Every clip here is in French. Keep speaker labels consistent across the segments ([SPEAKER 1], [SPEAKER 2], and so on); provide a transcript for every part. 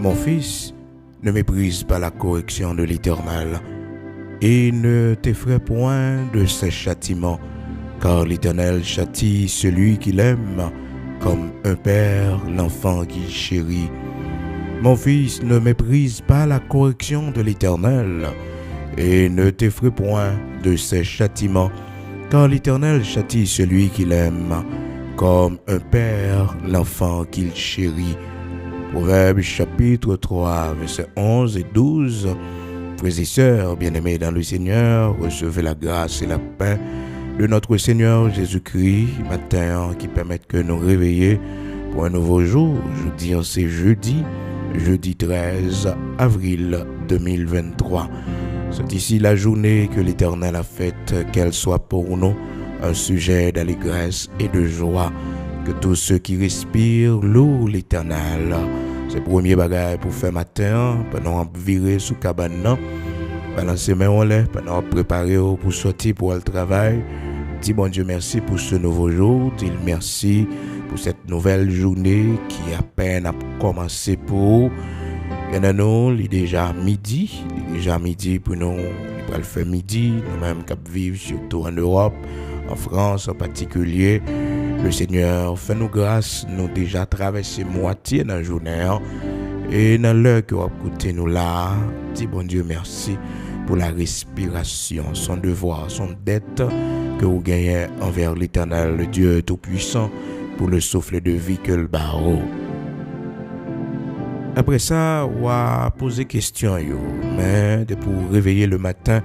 [SPEAKER 1] Mon fils, ne méprise pas la correction de l'Éternel, et ne t'effraie point de ses châtiments, car l'Éternel châtie celui qu'il aime, comme un père l'enfant qu'il chérit. Mon fils, ne méprise pas la correction de l'Éternel, et ne t'effraie point de ses châtiments, car l'Éternel châtie celui qu'il aime, comme un père l'enfant qu'il chérit. Proverbes chapitre 3, versets 11 et 12. Frères et sœurs, bien-aimés dans le Seigneur, recevez la grâce et la paix de notre Seigneur Jésus-Christ, matin qui permettent que nous réveiller pour un nouveau jour. Je dis c'est jeudi 13 avril 2023. C'est ici la journée que l'Éternel a faite, qu'elle soit pour nous un sujet d'allégresse et de joie. Que tous ceux qui respirent louent l'Éternel. C'est le premier bagage pour faire matin, pendant virer sous cabane, pendant semaine on l'est, pendant préparer pour sortir pour le travail. Dis bon Dieu merci pour ce nouveau jour, dis merci pour cette nouvelle journée qui à peine a commencé pour il y en a nous, il est déjà midi pour nous, il va le faire midi, nous-mêmes qui vivons surtout en Europe, en France en particulier. Le Seigneur fait nous grâce, nous déjà traversé moitié dans la journée et dans l'heure que vous écoutez nous là, dis bon Dieu merci pour la respiration, son devoir, son dette que vous gagnez envers l'Éternel, le Dieu Tout-Puissant, pour le souffle de vie que le barreau. Après ça, on va poser question, mais pour réveiller le matin,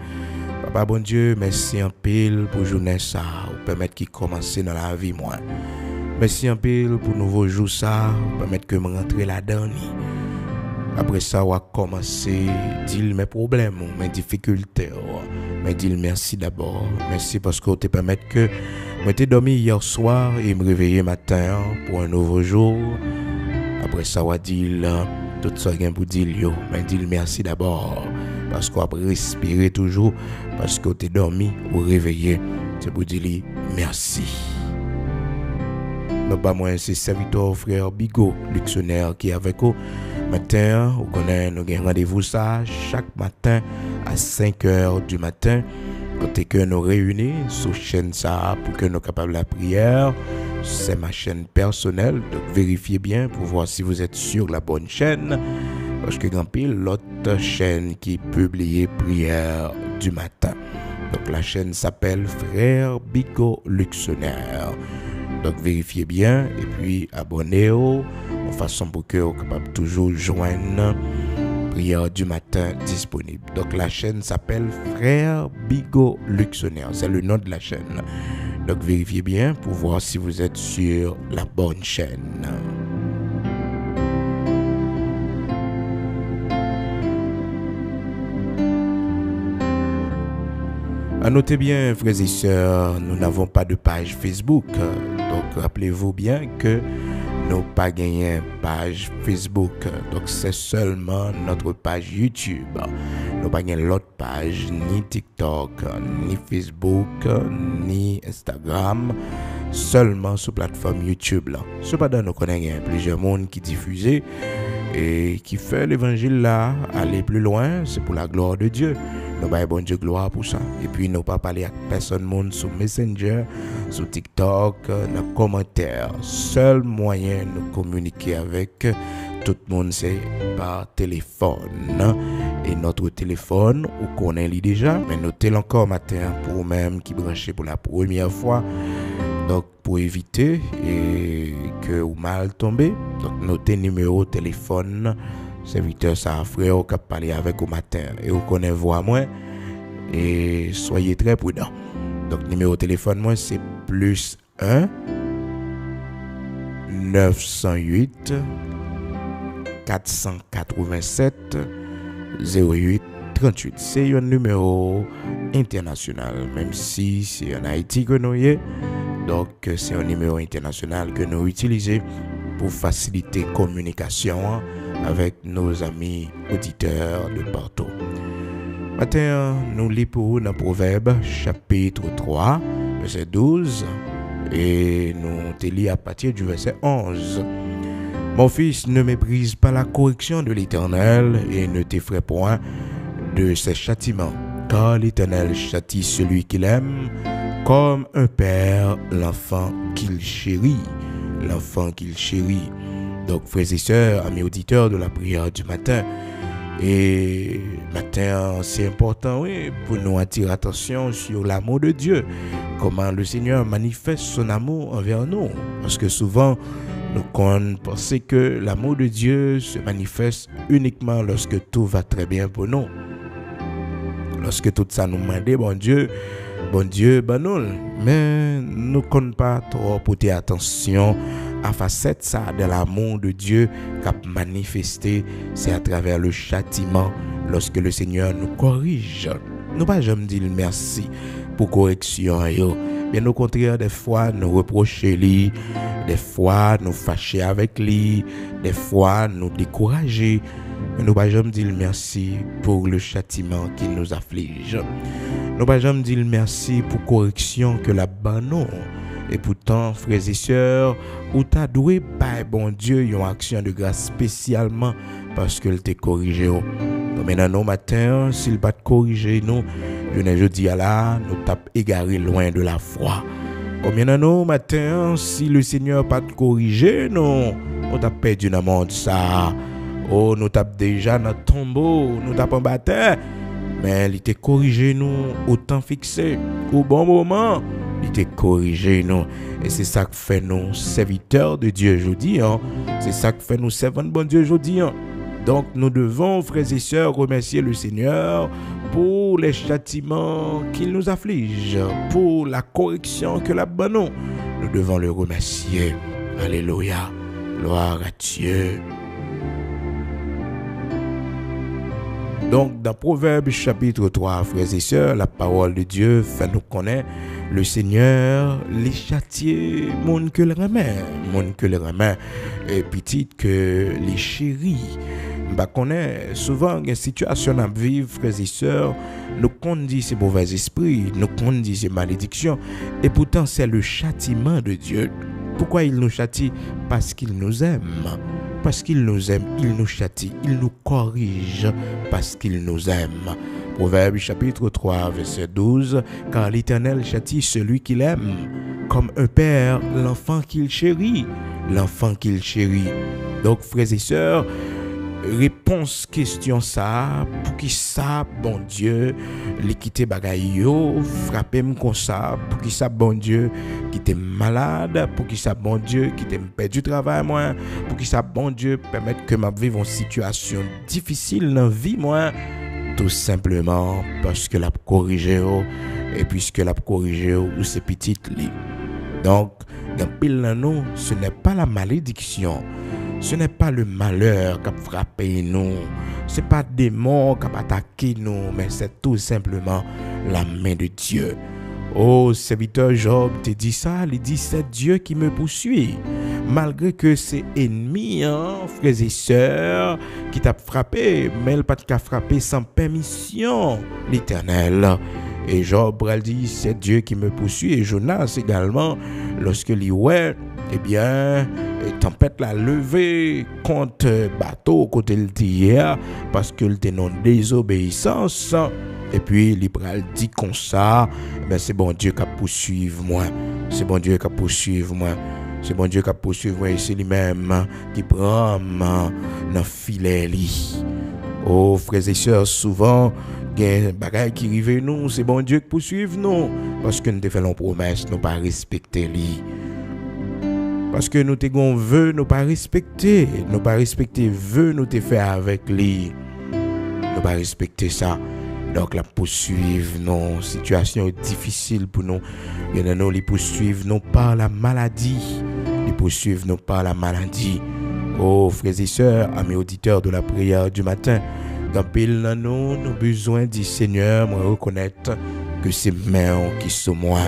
[SPEAKER 1] Papa bon Dieu, merci en pile pour journée ça, pour permettre qu'il commence dans la vie moi. Merci en pile pour nouveau jour ça, pour permettre que je rentre là-dedans. Après ça, on va commencer dire mes problèmes, mes difficultés. Mais dire merci d'abord. Merci parce que tu permets que je t'ai dormi hier soir et me réveiller matin pour un nouveau jour. Après ça, on va dire tout ça pour dire mais dire merci d'abord. Parce qu'on va respirer toujours, parce qu'on t'est dormi ou réveillé. C'est pour dire merci. Non pas moi, c'est serviteur frère Bigot, dictionnaire qui est avec vous. Matin, vous connaissez, nous avons rendez-vous ça chaque matin à 5h du matin. Côté que nous réunissons sur chaîne ça pour que nous soyons capables de la prière. C'est ma chaîne personnelle, donc vérifiez bien pour voir si vous êtes sur la bonne chaîne. Parce que grand pile l'autre chaîne qui publie prière du matin. Donc la chaîne s'appelle Frère Bigot Luxonnaire. Donc vérifiez bien et puis abonnez-vous en façon pour que vous capable toujours joindre prière du matin disponible. Donc la chaîne s'appelle Frère Bigot Luxonnaire. C'est le nom de la chaîne. Donc vérifiez bien pour voir si vous êtes sur la bonne chaîne. À noter bien, frères et sœurs, nous n'avons pas de page Facebook. Donc, rappelez-vous bien que nous n'avons pas gagné une page Facebook. Donc, c'est seulement notre page YouTube. Nous n'avons pas gagné l'autre page, ni TikTok, ni Facebook, ni Instagram. Seulement sur la plateforme YouTube. Cependant, nous connaissons plusieurs mondes qui diffusent et qui fait l'évangile là aller plus loin. C'est pour la gloire de Dieu. Nous avons bon Dieu gloire pour ça. Et puis nous pas parler avec personne monde sur Messenger, sur TikTok, dans les commentaires. Seul moyen de nous communiquer avec tout le monde c'est par téléphone. Et notre téléphone, on connaît déjà, mais notez encore matin pour même qui branché pour la première fois. Donc pour éviter et que vous mal tomber, donc notez numéro de téléphone. Serviteur ça frère qui parler avec au matin et vous connaissez voix moi et soyez très prudent. Donc numéro de téléphone moi c'est plus 1 908 487 08 38. C'est un numéro international même si c'est en Haïti que nous y est. Donc c'est un numéro international que nous utilisons pour faciliter la communication avec nos amis auditeurs de partout. Matin, nous lisons dans Proverbes chapitre 3, verset 12, et nous te lisons à partir du verset 11. Mon fils, ne méprise pas la correction de l'Éternel et ne t'effraie point de ses châtiments, car l'Éternel châtie celui qu'il aime, comme un père l'enfant qu'il chérit. L'enfant qu'il chérit. Donc, frères et sœurs, amis auditeurs de la prière du matin, et matin, c'est important, oui, pour nous attirer attention sur l'amour de Dieu, comment le Seigneur manifeste son amour envers nous. Parce que souvent, nous pensons que l'amour de Dieu se manifeste uniquement lorsque tout va très bien pour nous. Lorsque tout ça nous demande, bon Dieu, nous. Mais nous ne connaissons pas trop porter attention à facette ça de l'amour de Dieu qu'a manifesté, c'est à travers le châtiment lorsque le Seigneur nous corrige. Nous pas jamais dire merci pour correction yo. Bien au contraire, des fois nous reprocher lui, des fois nous fâcher avec lui, des fois nous décourager. Mais nous pas jamais dire merci pour le châtiment qui nous afflige. Nous pas jamais dire merci pour correction que la banon. Et pourtant, frères et sœurs, ou t'as doué par bon Dieu une action de grâce spécialement parce qu'il t'a corrigé. Donc maintenant, nos matins, s'il pas te corriger, nous, je dis à là, nous tape égaré loin de la foi. Combien de nos matins, si le Seigneur pas te corriger, nous, on t'a perdu dans le monde ça. Oh, nous tape déjà dans le tombeau, nous tape en bataille. Mais il t'a corrigé nous au temps fixé, au bon moment. Il t'a corrigé nous. Et c'est ça que fait nous serviteurs de Dieu aujourd'hui. C'est ça que fait nous servants de bon Dieu aujourd'hui. Donc nous devons, frères et sœurs, remercier le Seigneur pour les châtiments qu'il nous afflige, pour la correction que la bonne. Nous devons le remercier. Alléluia. Gloire à Dieu. Donc, dans Proverbes chapitre 3, frères et sœurs, la parole de Dieu fait nous connaître le Seigneur, les châtier, monde que le remet, et petite que les chéris. Bah, connaît souvent une situation à vivre, frères et sœurs, nous conduit ces mauvais esprits, nous conduit ces malédictions, et pourtant c'est le châtiment de Dieu. Pourquoi il nous châtie? Parce qu'il nous aime. Parce qu'il nous aime, il nous châtie, il nous corrige parce qu'il nous aime. Proverbe chapitre 3, verset 12. Car l'Éternel châtie celui qu'il aime, comme un père l'enfant qu'il chérit. L'enfant qu'il chérit. Donc, frères et sœurs, réponse question ça, pour qui ça, bon Dieu, l'équité bagaille yo, frappez me comme ça, pour qui ça, bon Dieu, qui t'es malade, pour qui ça, bon Dieu, qui t'es perdu travail, moi, pour qui ça, bon Dieu, permettre que ma vive une situation difficile dans la vie, moi, tout simplement parce que l'a corrigé, et puisque l'a corrigé, ou c'est petite lit. Donc, dans pile dans nous, ce n'est pas la malédiction. Ce n'est pas le malheur qui a frappé nous. Ce n'est pas des démons qui a attaqué nous, mais c'est tout simplement la main de Dieu. Oh, serviteur Job te dit ça, il dit c'est Dieu qui me poursuit. Malgré que c'est ennemis, frères et sœurs, qui t'a frappé, mais il pas t'a frappé sans permission, l'Éternel. Et Job a dit c'est Dieu qui me poursuit. Et Jonas également, lorsque il ouais, eh bien, tempête l'a levé contre bateau côté le hier parce que était non désobéissance. Et puis Libral dit comme ça, ben c'est bon Dieu qui a poursuivre moi. C'est bon Dieu qui a poursuivre moi. C'est bon Dieu qui a poursuivre moi et c'est lui-même qui prend dans filet li. Oh frères et sœurs, souvent des bagages qui arrivent nous, c'est bon Dieu qui poursuivre nous parce que nous te faisons promesse, nous pas respecter lui. Parce que nous te vœu, nous pas respecter vœu nous te faire avec lui. Nous pas respecter ça. Donc la poursuivre nos situations difficiles pour nous. Il y en a nous les poursuivre non par la maladie, les poursuivre non par la maladie. Oh frères et sœurs, amis auditeurs de la prière du matin, dans pile nous besoin du Seigneur, moi reconnaître que c'est mains qui sont moi.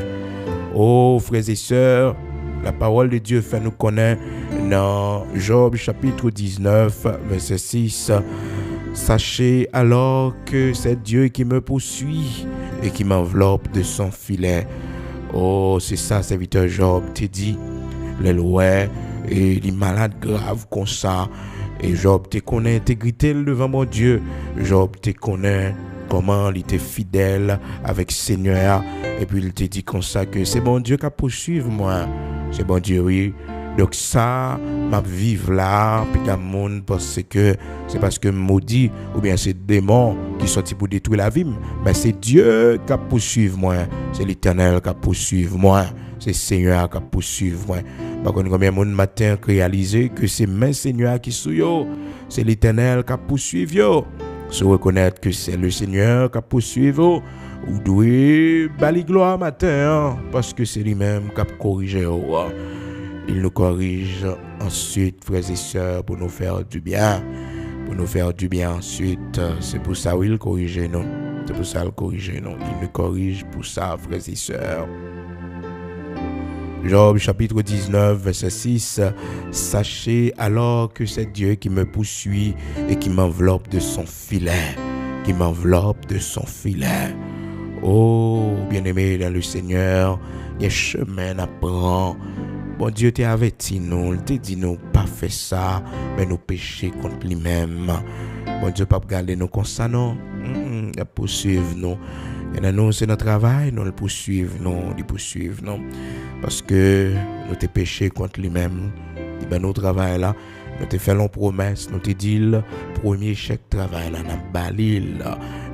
[SPEAKER 1] Oh frères et sœurs, la parole de Dieu fait nous connaître dans Job chapitre 19 verset 6. Sachez alors que c'est Dieu qui me poursuit et qui m'enveloppe de son filet. Oh, c'est ça, serviteur Job te dit. Les lois, et il est malade grave comme ça. Et Job te connaît intégrité devant mon Dieu. Job te connaît comment il était fidèle avec Seigneur. Et puis il te dit comme ça que c'est bon Dieu qui a poursuivre moi. C'est bon Dieu, oui. Donc ça, m'a vivre là, puis qu'un monde parce que c'est parce que maudit ou bien c'est démon qui sorti pour détruire la vie. Mais c'est Dieu qui a poursuivre moi. C'est l'Éternel qui a poursuivre moi. C'est Seigneur qui a poursuivre moi. Par contre, combien de monde matin réalisé que c'est même Seigneur qui sous yo. C'est l'Éternel qui a poursuivre yo. Se reconnaître que c'est le Seigneur qui a poursuivre ou doué bali gloire matin parce que c'est lui-même qui a corrigé. Il nous corrige ensuite, frères et sœurs, pour nous faire du bien. Pour nous faire du bien ensuite. C'est pour ça qu'il corrige nous. C'est pour ça qu'il corrige nous. Il nous corrige pour ça, frères et sœurs. Job chapitre 19, verset 6. Sachez alors que c'est Dieu qui me poursuit et qui m'enveloppe de son filet. Qui m'enveloppe de son filet. Oh, bien-aimé dans le Seigneur, il y a un chemin à prendre. Bon Dieu t'a averti nous, il t'a dit nous pas faire ça, mais nous pécher contre lui-même. Bon Dieu pas regarder nous comme ça non. Il poursuivre nous. Et nous c'est notre travail, nous le poursuivre nous, il poursuivre nous parce que nous t'ai péché contre lui-même. Et ben nos travail là, nous t'ai fait une promesse, nous t'ai dit le premier chèque travail là, n'a balil,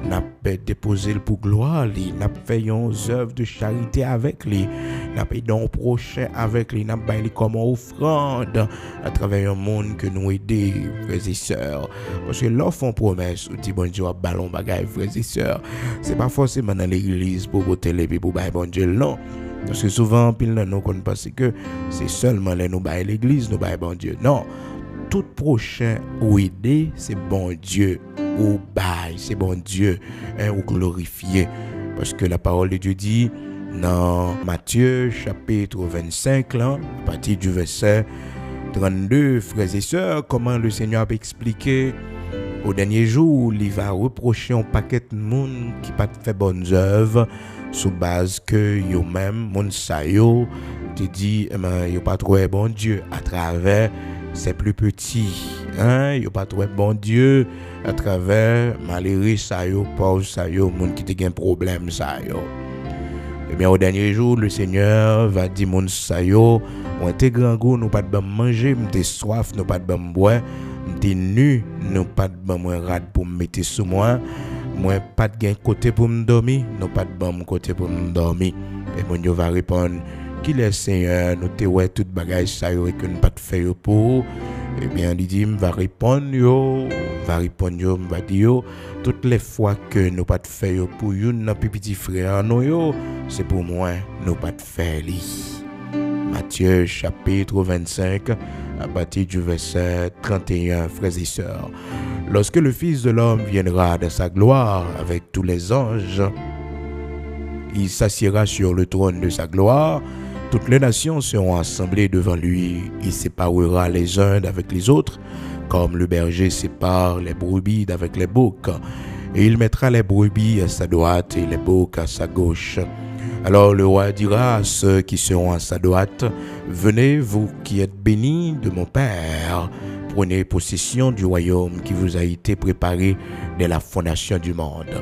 [SPEAKER 1] n'a déposé pour gloire, n'a fait une œuvre de charité avec lui, n'a payé don prochain avec lui, n'a bailli comme offrande à travers un monde que nous aider, frères et sœurs. Parce que l'offre en promesse, on dit bon Dieu, ballon bagaille, frères et sœurs. C'est pas forcément dans l'église pour voter les pour bailler bon Dieu, non. Parce que souvent, pile nous pense que c'est seulement les nous bailler l'église, nous bailler bon Dieu. Non. Tout prochain ou aider, c'est bon Dieu. Ou bail, c'est bon Dieu. Ou glorifier. Parce que la parole de Dieu dit dans Matthieu chapitre 25, là, à partir du verset 32, frères et sœurs, comment le Seigneur a expliqué au dernier jour, il va reprocher un paquet de monde qui pas fait bonnes œuvres sous base que yo même monde ça yo te dit yo pas trouvé bon Dieu à travers c'est plus petit, yo pas trouvé bon Dieu à travers malheureux ça yo pauvre ça yo monde qui te gain problème ça yo. Eh bien au dernier jour le Seigneur va dire monde ça yo moi t'es grand goût nous pas de manger, m'te soif nous pas de boire, m'te nu nous pas de moi rad pour me mettre sous moi pas de gain côté pour me dormir, non pas de bon côté pour me dormir. Et mon Dieu va répondre qu'il est Seigneur, nous te ouais toute bagage ça yo que nous pas de faire pour. Eh bien il dit va répondre yo, va dire yo toutes les fois que nous pas de faire pour une petit frère nous yo, c'est pour moi nous pas de faire li. Matthieu chapitre 25 à partir du verset 31, frères et sœurs. Lorsque le Fils de l'homme viendra de sa gloire avec tous les anges, il s'assiera sur le trône de sa gloire. Toutes les nations seront assemblées devant lui. Il séparera les uns d'avec les autres, comme le berger sépare les brebis d'avec les boucs. Et il mettra les brebis à sa droite et les boucs à sa gauche. Alors le roi dira à ceux qui seront à sa droite, « Venez, vous qui êtes bénis de mon Père, prenez possession du royaume qui vous a été préparé dès la fondation du monde.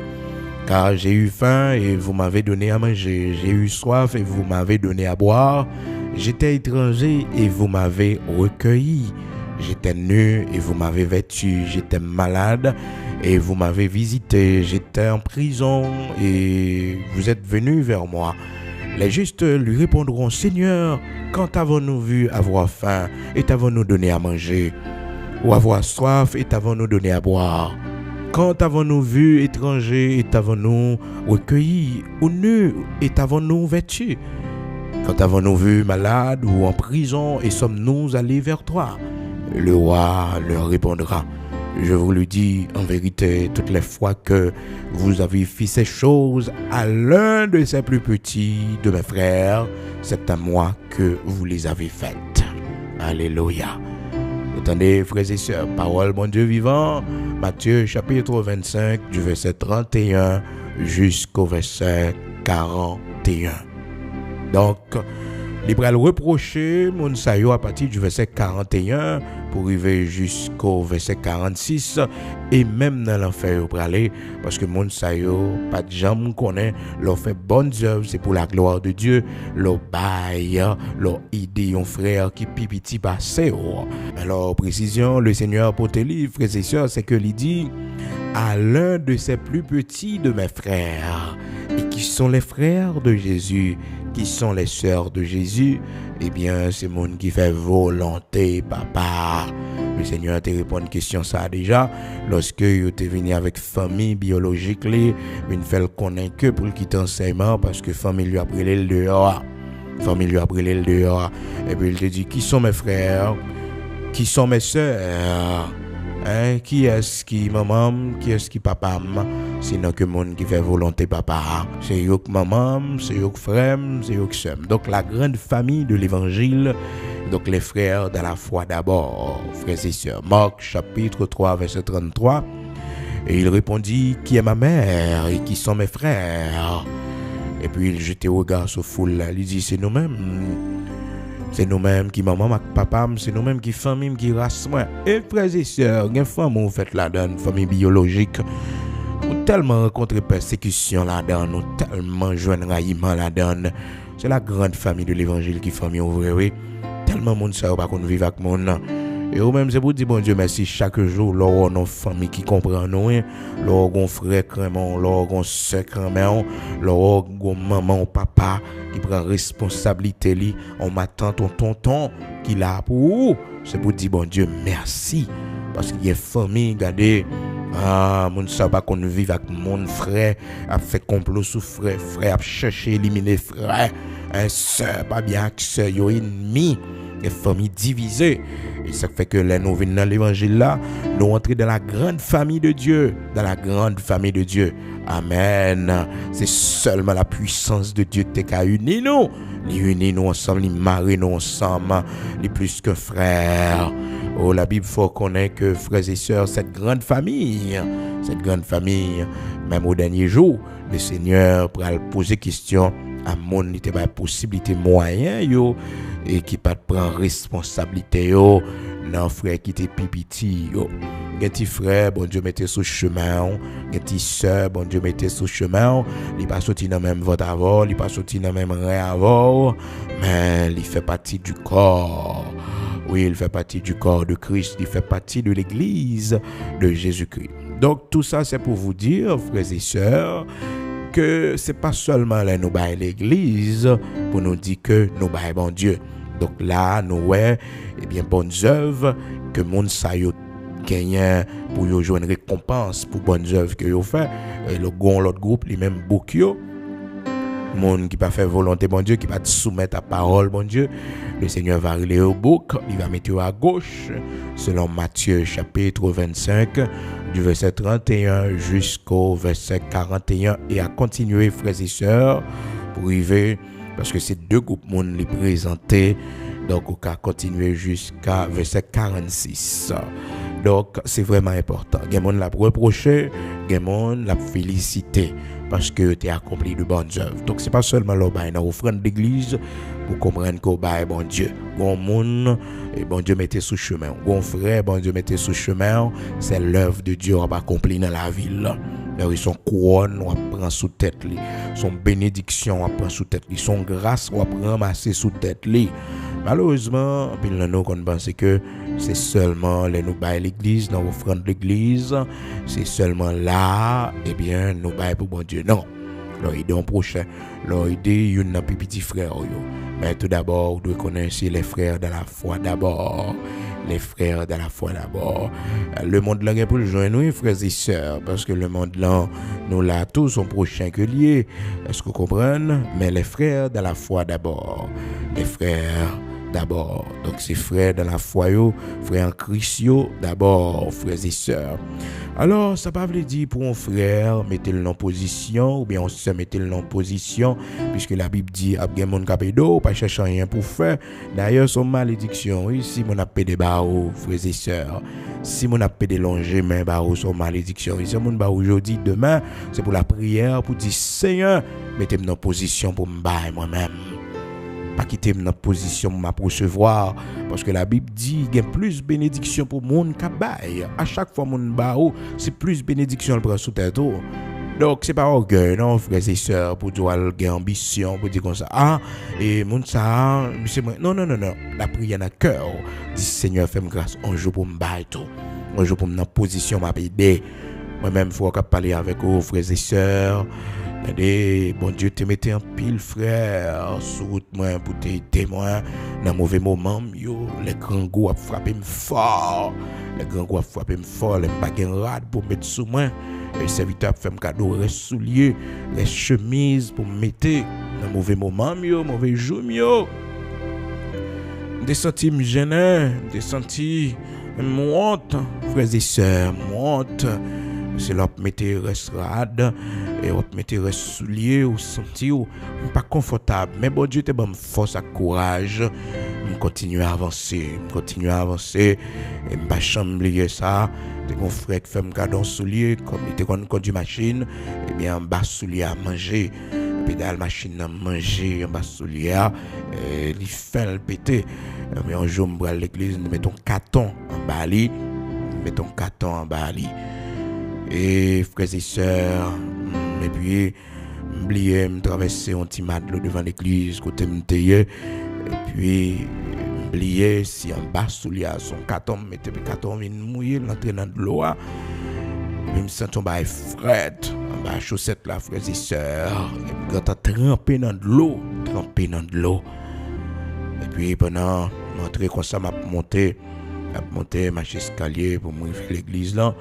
[SPEAKER 1] Car j'ai eu faim et vous m'avez donné à manger, j'ai eu soif et vous m'avez donné à boire, j'étais étranger et vous m'avez recueilli, j'étais nu et vous m'avez vêtu, j'étais malade et vous m'avez visité, j'étais en prison et vous êtes venus vers moi. » Les justes lui répondront, « Seigneur, quand avons-nous vu avoir faim et t'avons-nous donné à manger? Ou avoir soif et t'avons-nous donné à boire? Quand avons-nous vu étranger et t'avons-nous recueilli? Ou nu et t'avons-nous vêtu? Quand avons-nous vu malade ou en prison et sommes-nous allés vers toi? » Le roi leur répondra, « Je vous le dis en vérité, toutes les fois que vous avez fait ces choses à l'un de ces plus petits de mes frères, c'est à moi que vous les avez faites. » Alléluia. Attendez, frères et sœurs, parole mon Dieu vivant, Matthieu chapitre 25, du verset 31 jusqu'au verset 41. Donc, Il va le reprocher, mon sayo à partir du verset 41 pour arriver jusqu'au verset 46 et même dans l'enfer au aller parce que mon sayo pas de jamais connaît leur fait bonnes œuvres c'est pour la gloire de Dieu leur bail leur idée un frère qui pipiti passé. Alors précision le Seigneur pour tes livres frères et sœurs c'est que il dit à l'un de ses plus petits de mes frères et qui sont les frères de Jésus qui sont les sœurs de Jésus, eh bien, c'est monde qui fait volonté, papa. Le Seigneur te répond une question ça déjà. Lorsque tu es venu avec famille biologique, il fait le connaître que pour quitter enseignement parce que famille lui a brûlé le dehors. Famille lui a brûlé le dehors. Et puis il te dit, qui sont mes frères? Qui sont mes sœurs? Qui est-ce qui maman, qui est-ce qui papa, sinon que monde qui fait volonté papa, c'est yo que maman, c'est yo que frère, c'est yo que sœur. Donc la grande famille de l'évangile, donc les frères de la foi d'abord, frères et sœurs. Marc chapitre 3 verset 33. Et il répondit, qui est ma mère et qui sont mes frères? Et puis il jetait au regard sur foule là, il dit c'est nous-mêmes. C'est nous-mêmes qui maman, papa, c'est nous-mêmes qui famille, qui race moi. Et frères et sœurs, il y a une femme où vous faites là-dedans, famille biologique. Nous tellement rencontré persécution là-dedans, nous tellement joindre raillement là-dedans. C'est la grande famille de l'évangile qui famille ouvre, oui. Tellement monde ça pas qu'on vive avec monde. Et au même c'est pour dire bon Dieu merci chaque jour là nos famille qui comprend nous, là on frère crèmon, là on sœur crèmon, là on maman papa qui prend responsabilité li, on m'attend ton tonton qui là pour c'est pour dire bon Dieu merci parce qu'il y a famille regardez mon ça pas qu'on vive avec mon frère a fait complot sous frère a chercher éliminer frère un sœur pas bien que sœur yo ennemi des familles divisées et ça fait que là nous venons dans l'évangile là nous entrons dans la grande famille de Dieu amen. C'est seulement la puissance de Dieu qui t'a uni nous les unir nous ensemble les marier nous ensemble les plus que frères. Oh, la Bible faut connaître que frères et sœurs cette grande famille même au dernier jour le Seigneur pourra poser question à mon n'était pas possibilité moyen yo et qui pas prendre responsabilité yo non frère qui était pipiti yo petit frère bon Dieu mettez sous chemin petit sœur bon Dieu mettez sous chemin il pas sorti dans même vote avant il pas sorti dans même rien avant mais il fait partie du corps. Oui, il fait partie du corps de Christ, il fait partie de l'église de Jésus-Christ. Donc tout ça c'est pour vous dire frères et sœurs que c'est pas seulement là nous bailler l'église pour nous dire que nous bailler bon Dieu. Donc là nous ouais et bien bonnes œuvres que monde ça yo gagne pour yo jouer une récompense pour bonnes œuvres que yo fait et l'autre groupe les mêmes beaucoup monde qui pas fait volonté bon Dieu qui pas soumettre à parole bon Dieu le Seigneur va aller au bouc il va mettre à gauche selon Matthieu chapitre 25 du verset 31 jusqu'au verset 41 et à continuer frères et sœurs pour arriver parce que c'est deux groupes monde les présenter donc on va continuer jusqu'à verset 46. Donc c'est vraiment important. Il y a monde la reprocher, il y a monde la féliciter parce que tu as accompli de bonnes œuvres. Donc c'est pas seulement le bail dans offrande d'église pour comprendre que bail bon Dieu. Bon monde et bon Dieu mettez sous chemin. Bon frère bon Dieu mettez sous chemin, c'est l'œuvre de Dieu à accomplir dans la ville. Ils sont couronne on prend sous tête li, son bénédiction on prend sous tête li, son grâce on prend ramasser sous tête li. Malheureusement, puis nous qu'on pense que c'est seulement les nous bail l'église, dans offrande l'église, c'est seulement là et bien nous bail pour bon Dieu. Non. Leur aider en prochain, leur aider une petit frère yo. Mais tout d'abord, vous devez connaître les frères de la foi d'abord. Les frères de la foi d'abord. Le monde là est pour le joindre nous frères et sœurs parce que le monde là nous là tous sont prochains que liés. Est-ce que vous comprenez? Mais les frères de la foi d'abord. Les frères d'abord. Donc c'est frères de la foi yo, frères en Christ yo d'abord, frères et sœurs. Alors ça pas veut dire pour un frère mettez-le en position ou bien on se mettez-le en position puisque la Bible dit abgen mon capédo pas chercher rien pour faire. D'ailleurs son malédiction oui, si mon appel des barreaux frères et sœurs, si mon appel des longes mains barreaux son malédiction si mon ba aujourd'hui demain c'est pour la prière pour dire Seigneur mettez-moi en position pour me bailler moi-même. pas quitter dans position m'a recevoir parce que la Bible dit il y a plus bénédiction pour monde qu'a bail. À chaque fois mon ba c'est plus bénédiction le prend sous tête. Donc c'est pas orgueil non frères et sœurs pour dire qu'il ambition pour dire comme ça et mon ça c'est non la prière dans cœur dit Seigneur fais-moi grâce un jour pour me bail tout un jour pour me dans position m'a aider moi-même faut parler avec vous frères et sœurs. Bon Dieu te mette en pile frère sur route moi pour te témoin dans mauvais moment yo les grands goûts a frappé me fort les pas gain rad pour mettre sous moi et serviteur fait me cadeau les souliers les chemises pour mettre dans mauvais moment yo mauvais jour yo des senti me gêné des senti honte frères et sœurs honte c'est là mettre rad et on mettre souliers ou sentir pas confortable mais bon Dieu te donne force et courage continuer à avancer et pas chambler ça des mon frère qui fait me cadeau soulier comme il était conduit machine et bien bas soulier à manger pédale machine à manger en bas soulier il fait le péter mais un jour me à l'église nous mettons carton en bali et frères et sœurs et puis oublier me traverser un petit matelot devant l'église côté m'teye et puis oublier si en bas soulier son carton mettait carton vient mouiller l'entrer dans de l'eau même sans tomber fret en bas chaussette là frères et sœurs et puis quand trempé dans de l'eau et puis pendant m'entrer comme ça m'a monté marcher escalier pour me faire l'église là.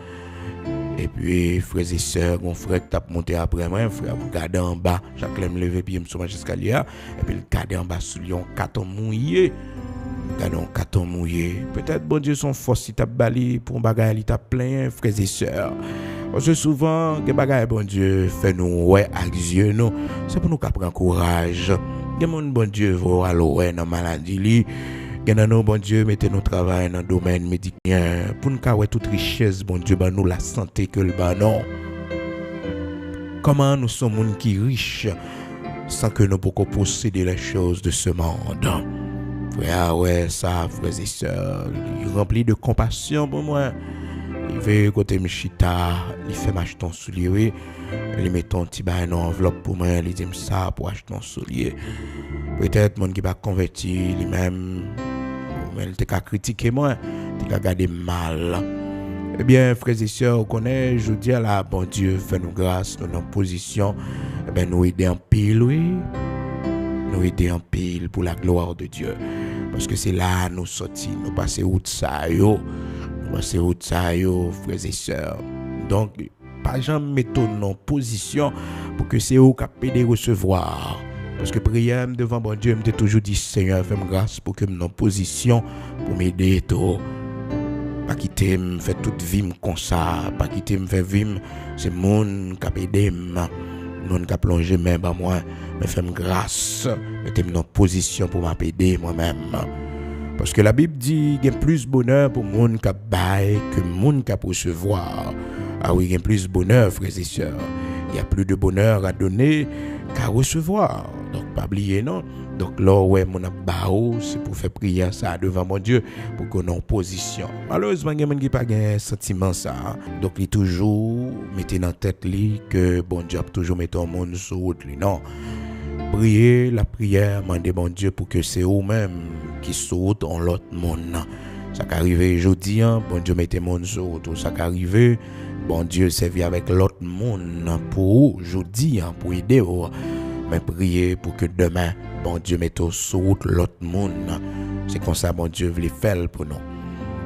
[SPEAKER 1] Et puis frères et sœurs, mon frère tape monter après moi, frère regarder en bas, chaque me lever pied me sur marcher escalier et puis le garder en bas sous lion carton mouillé. Peut-être bon Dieu son force il t'a bali pour bagaille il t'a plein frères et sœurs. Parce que souvent des bagaille bon Dieu fait nous ouais avec Dieu nous, c'est pour nous prendre courage. Des mon bon Dieu va aller dans maladie li. Nous, bon Dieu, mettez nos travail dans le domaine médical pour nous avoir toute richesse, bon Dieu, nous la santé que le banon. Comment nous sommes gens qui riches sans que nous pouvons posséder les choses de ce monde. Frère, ouais, ça, frères et sœurs, il rempli de compassion pour moi. Il veut côté Michita, il fait m'acheter un soulier, il met un petit bain dans enveloppe pour moi, il dit ça pour acheter un soulier. Peut-être mon qui va convertir lui-même, mais il t'a critiqué moi, il t'a gardé mal. Eh bien, frères et sœurs, on connaît, je dis à la bon Dieu, fais-nous grâce, nous en position, eh bien, nous aider en pile, oui. Nous aider en pile pour la gloire de Dieu. Parce que c'est là nous sortis, nous passer route ça yo. Nous passer route ça yo, frères et sœurs. Donc, pas jamais mettre en position pour que c'est eux qui peuvent recevoir. Parce que prière devant bon Dieu, me toujours dit Seigneur, fais-moi grâce pour que je sois en position pour m'aider tout. Pas quitter me faire toute vie comme ça, pas quitter me faire vivre, c'est monde qui a aidé monde qui a plongé même à moi, mais fais-moi grâce, mettez-moi en position pour m'aider moi-même. Parce que la Bible dit qu'il y a plus bonheur pour monde qui a bail que monde qui a recevoir. Ah oui, il y a plus bonheur frères et sœurs. Il y a plus de bonheur à donner qu'à recevoir. Donc pas oublier non. Donc là ouais mon abao c'est pour faire prier ça devant mon Dieu pour qu'on ait en position. Malheureusement il y a des gens qui pas un sentiment ça. Donc il toujours mettez dans tête li que bon Dieu a toujours mettre un monde sur route li. Non. Prier la prière demander bon Dieu pour que c'est eux même qui sautent en l'autre monde. Ça qu'arriver aujourd'hui bon Dieu mettez monde sur route ça qu'arriver bon Dieu servir avec l'autre monde pour aujourd'hui pour aider mais prier pour que demain bon Dieu mette sur route l'autre monde. C'est comme ça bon Dieu veut faire pour nous.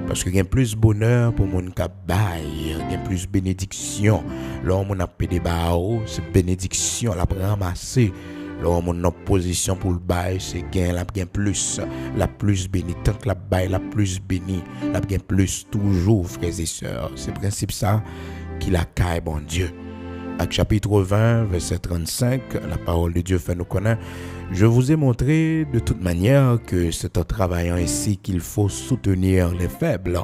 [SPEAKER 1] Parce qu'il y a plus bonheur pour mon qui bail, il y a plus bénédiction. Là on a pédé bao, c'est bénédiction la ramasser. Là on a position pour le bail, c'est gain la gain plus, la plus bénie tant que la bail la plus bénie, la gain plus toujours frères et sœurs. C'est le principe ça qui la caille bon Dieu. Acte chapitre 20, verset 35, la parole de Dieu fait nous connaître. Je vous ai montré de toute manière que c'est en travaillant ainsi qu'il faut soutenir les faibles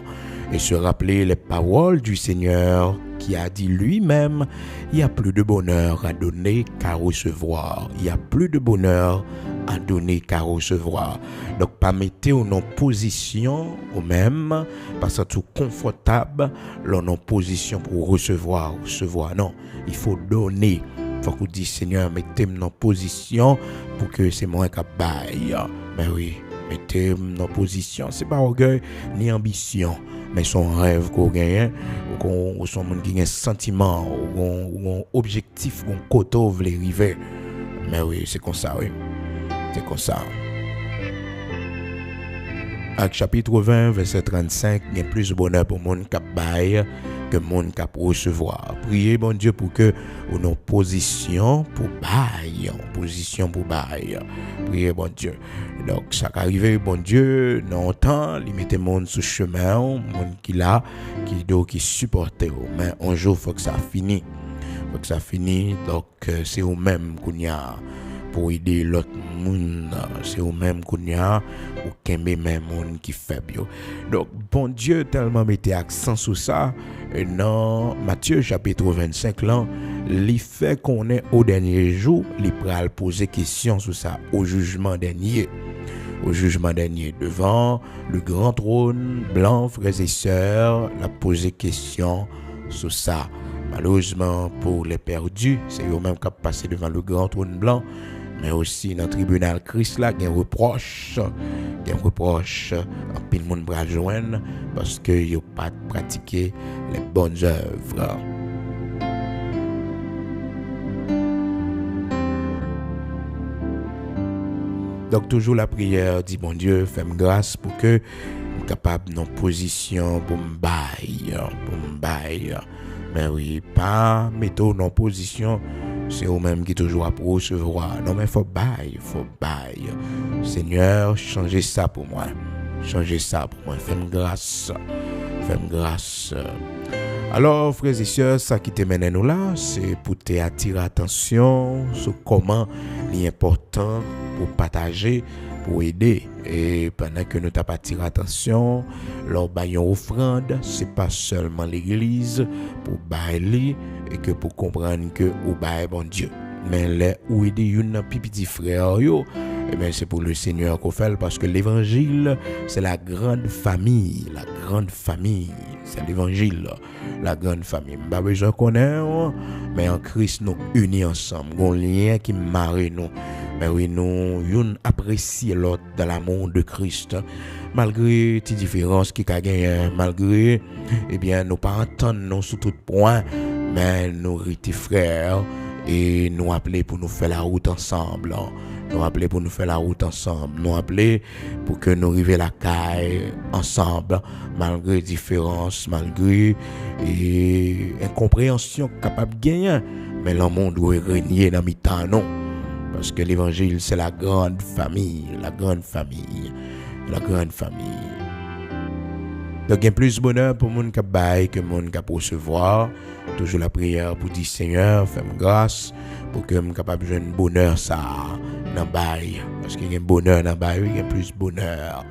[SPEAKER 1] et se rappeler les paroles du Seigneur qui a dit lui-même, il y a plus de bonheur à donner qu'à recevoir. Il y a plus de bonheur à donner qu'à recevoir. Donc, pas mettre en position au même, parce que tout confortable, en position pour recevoir. Non, il faut donner. Il faut qu'on dise, Seigneur, mettez-moi en position pour que c'est moi qui baille. Mais oui, mettez-moi en position. C'est pas orgueil ni ambition, mais son rêve qu'on gagne, ou son monde qui a un sentiment, ou un objectif, ou un côté où vous voulez arriver. Mais oui, c'est comme ça, oui. C'est comme ça. Acte chapitre 20, verset 35, il y a plus de bonheur pour le monde qui baille que le monde qui recevoir. Priez, bon Dieu, pour que nous ayons position pour bailler. Priez, bon Dieu. Donc, ça arrive, bon Dieu, dans le temps, il mettait le monde sur le chemin, le monde qui là, qui supportait. Mais un jour, il faut que ça finisse. Donc, c'est au même qu'on y a pour aider l'autre monde. C'est au même qu'on y a pour qu'aimer même monde qui fait bio. Donc, bon Dieu tellement mettait accent sur ça. Et dans Matthieu chapitre 25, là, il fait qu'on est au dernier jour, il pral poser question sur ça au jugement dernier. Au jugement dernier, devant le grand trône blanc, frères et sœurs, la poser question sur ça. Malheureusement, pour les perdus, c'est eux-mêmes qui passé devant le grand trône blanc, mais aussi dans le tribunal Christ là, il y a un reproche, en pile de monde va joindre parce qu'ils n'ont pas pratiqué les bonnes œuvres. Donc toujours la prière dit bon Dieu, fais-moi grâce pour que je sois capable dans position pour me bailler. Mais oui, pas mettre en position, c'est eux-mêmes qui toujours à recevoir. Non mais faut bailler. Seigneur, changez ça pour moi. Fais-moi grâce. Alors, frères et sœurs, ça qui te mène nous là, c'est pour te attirer attention sur comment il est important pour partager, pour aider. Et pendant que nous t'avons attiré attention, leur baillon offrande, c'est pas seulement l'église pour bailler et que pour comprendre que ou baille bon Dieu. Mais les ou aider une petit frère yo, eh bien c'est pour le Seigneur qu'on fait parce que l'évangile c'est la grande famille, c'est l'évangile, la grande famille. Pas besoin connaître, mais en Christ nous unis ensemble, un lien qui marie nous. Mais oui, nous apprécions l'autre dans l'amour de Christ, malgré les différences qui a gagné, malgré, eh bien, nous pas entendre nous sur tout point, mais nous sommes frères et nous appeler pour nous faire la route ensemble. Nous appeler pour que nous arrivions à la caille ensemble, malgré différences, malgré incompréhension capable de gagner, mais le monde doit régner dans mi-temps, non. Parce que l'évangile, c'est la grande famille. Donc, il y a plus de bonheur pour les gens qui baillent que les gens qui recevoir. Toujours la prière pour dire Seigneur, fais-moi grâce pour que je sois capable de jouer un bonheur ça dans bail. Parce qu'il y a un bonheur dans bail, il y a plus de bonheur.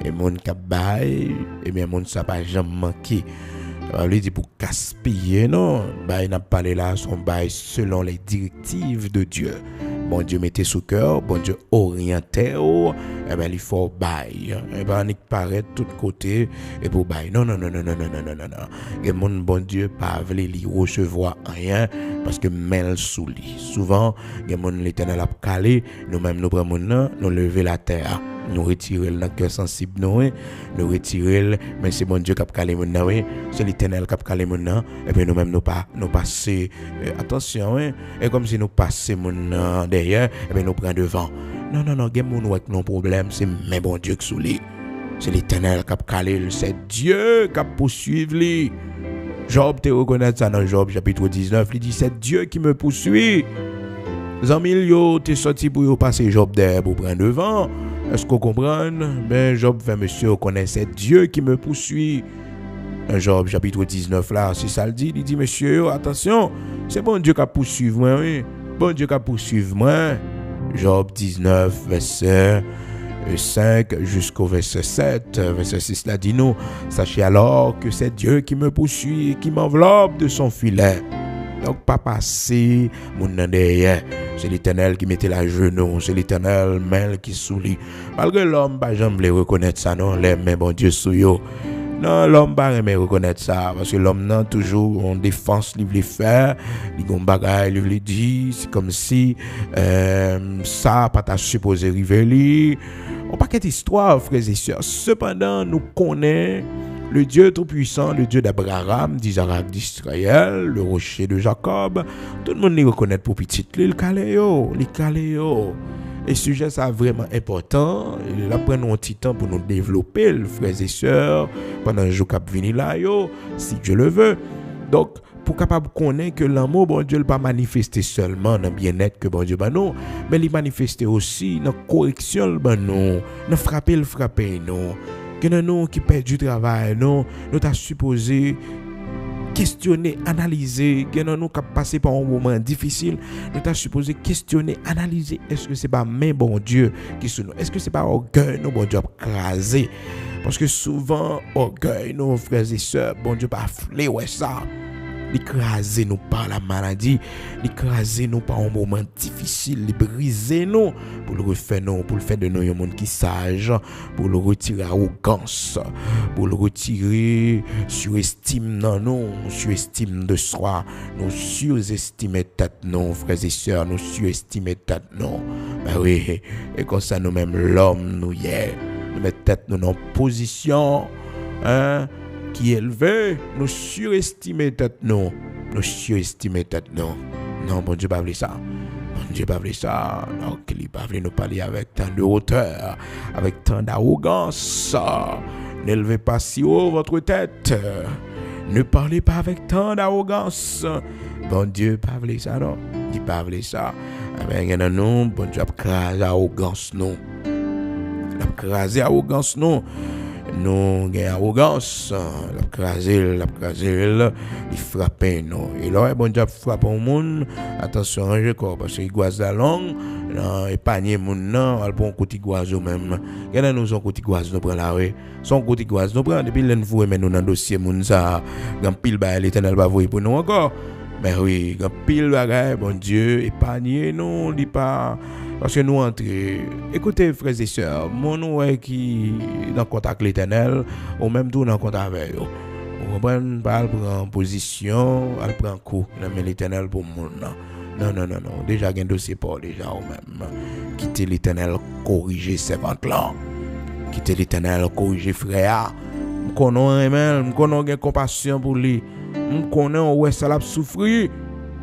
[SPEAKER 1] Et les gens qui baillent, eh bien, les gens ça pas jamais manquer. On dit pour gaspiller, non. Bail n'a pas là, son bail selon les directives de Dieu. Bon Dieu mettez sous cœur, bon Dieu orienté, eh bien il faut bail. Eh bien on paraît de tous côtés et pour bail. Non. Et mon bon Dieu pas veut li recevoir rien parce que mêle sous lui. Souvent, il y a mon l'Éternel a calé, nous-mêmes nous prenons nous lever la terre. Nous retirer le cœur sensible nous retirer mais c'est bon Dieu qui a calé mon c'est l'Éternel qui a calé mon et puis nous-mêmes nous passer attention et comme si nous passer mon derrière et puis nous prend devant. Non, gen moun avec nos problèmes, c'est même bon Dieu qui sous lui. C'est l'Éternel qui a calé, c'est Dieu qui a poursuivre lui. Job te reconnaît ça dans Job chapitre 19, il dit c'est Dieu qui me poursuit. Les amis yo t'es sorti pour passer Job derrière pour prendre devant. Est-ce qu'on comprend? Ben Job fait monsieur connaît c'est Dieu qui me poursuit. Dans Job chapitre 19 là, c'est ça le dit, il dit monsieur attention, c'est bon Dieu qui a poursuivre moi, oui. Bon Dieu qui a poursuivre moi. Job 19 verset 5 jusqu'au verset 7. Verset 6 là dit nous, sachez alors que c'est Dieu qui me poursuit et qui m'enveloppe de son filet. Donc, pas passer mon derrière. C'est l'Éternel qui mettait la genou. C'est l'Éternel même qui sourit. Malgré l'homme, pas jamais reconnaître ça, non. Les mains, bon Dieu, sous yo. Non, l'homme pas jamais reconnaître ça. Parce que l'homme, non, toujours en défense, il veut faire. Il gon bagaille, il veut dire. C'est comme si ça, pas ta supposé arriver. On paquet d'histoires, frères et sœurs. Cependant, nous connaissons le Dieu tout-puissant, le Dieu d'Abraham, d'Isaac, d'Israël, le rocher de Jacob. Tout le monde les reconnaît pour petit. Le caléo. Et sujet ça vraiment important. Là, prenons un petit temps pour nous développer, frères et sœurs, pendant le jour qui venir là, si Dieu le veut. Donc, pour capable connaître que l'amour, bon Dieu, ne pas manifester seulement dans le bien-être que bon Dieu, ben non, mais il manifester aussi dans la correction, ben non, dans frapper, non. Que nous qui perdons du travail, nous t'as supposé questionner, analyser, que nous qui passé par un moment difficile, nous t'as supposé questionner, analyser, est-ce que c'est pas main bon Dieu qui sous nous, est-ce que c'est pas orgueil nous bon Dieu crasé, parce que souvent orgueil nos frères et sœurs, bon Dieu pas flé ouais ça. L'écraser nous par la maladie, l'écraser nous par un moment difficile, les briser nous pour le refaire nous, pour le faire de nous un monde qui sage, pour le retirer arrogance, pour le retirer surestime dans nous, surestime de soi, nous surestimer tête nous, frères et sœurs, nous surestimer tête nous. Ben oui, et comme ça nous-mêmes l'homme nous y est, nous mettons tête nous en position, hein, qui élevé, nous surestimer tête nous. Nous surestimer tête nous. Non, bon Dieu pas voulu ça. Bon Dieu pas voulu ça. Donc, il pas voulu nous parler avec tant de hauteur, avec tant d'arrogance. N'élevez pas si haut votre tête. Ne parlez pas avec tant d'arrogance. Bon Dieu pas voulu ça, non. Il pas voulu ça. Mais il y a nous, bon Dieu a crasé l'arrogance, non. Il a crasé l'arrogance, non. Nous avons arrogance, la craser, il frappe nous. Et là, bon Dieu frappe au monde, attention, rangez quoi, parce qu'il goise la langue, et panier mon non, elle prend un côté goise même. Il y a nous un côté goise nous prend la rue, son côté goise nous prend depuis l'info mais nous dans dossier mon ça, grand pile ba l'Éternel va voir pour nous encore. Mais oui, grand pile bagaille, bon Dieu, épargnez nous, dit pas. Parce que nous entrons, écoutez frères et sœurs, mon qui dans contact avec l'Éternel, ou même tout dans contact avec eux. On comprend pas, elle prend position, elle prend coup, mais l'Éternel pour mon non. Déjà, il y a un dossier pour déjà ou même. Quitter l'Éternel, corriger ses ventes là. Quitter l'Éternel, corriger frère. Je connais compassion pour lui. Je connais où ça l'a souffrir.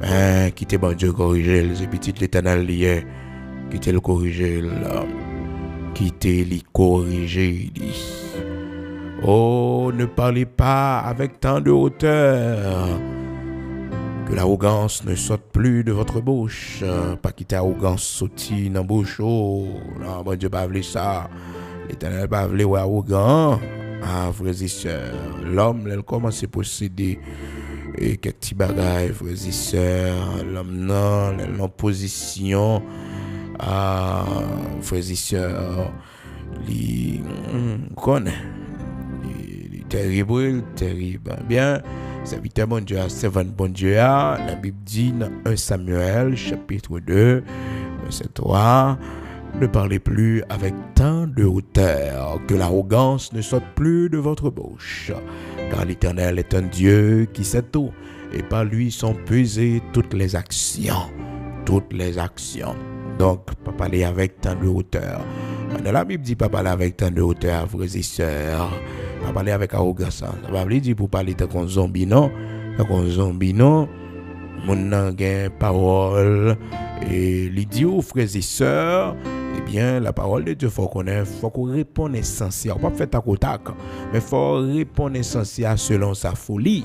[SPEAKER 1] Mais quitter bon Dieu, corriger, c'est petit l'Éternel lié. Quitter le corriger là. Quitter le corriger. Oh, ne parlez pas avec tant de hauteur. Que l'arrogance ne saute plus de votre bouche. Pas quitter l'arrogance sauter dans la bouche. Oh, non, bon Dieu, pas voulu ça. L'Éternel pas voulu ou arrogant. Ah, frères et sœurs, l'homme, il commence à posséder et quelques petits bagages, frères et sœurs. L'homme, non, il est en position. Ah, frères et sœurs, il connaît. Terrible. Bien, serviteur bon Dieu, servant bon Dieu, la Bible dit dans 1 Samuel, chapitre 2, verset 3, ne parlez plus avec tant de hauteur, que l'arrogance ne saute plus de votre bouche. Car l'Éternel est un Dieu qui sait tout, et par lui sont pesées toutes les actions. Donc, pas parler avec tant de hauteur. Dans la Bible dit pas parler avec tant de hauteur, frères et sœurs. Pas parler avec arrogance. Ça va dire pour parler de un zombie, non? Un zombie, non? Mon nan gen parole. Et l'idiot, frères et sœurs, eh bien, la parole de Dieu, faut qu'on réponde essentiel. On ne peut pas faire ta kotak, mais il faut répondre essentiel selon sa folie.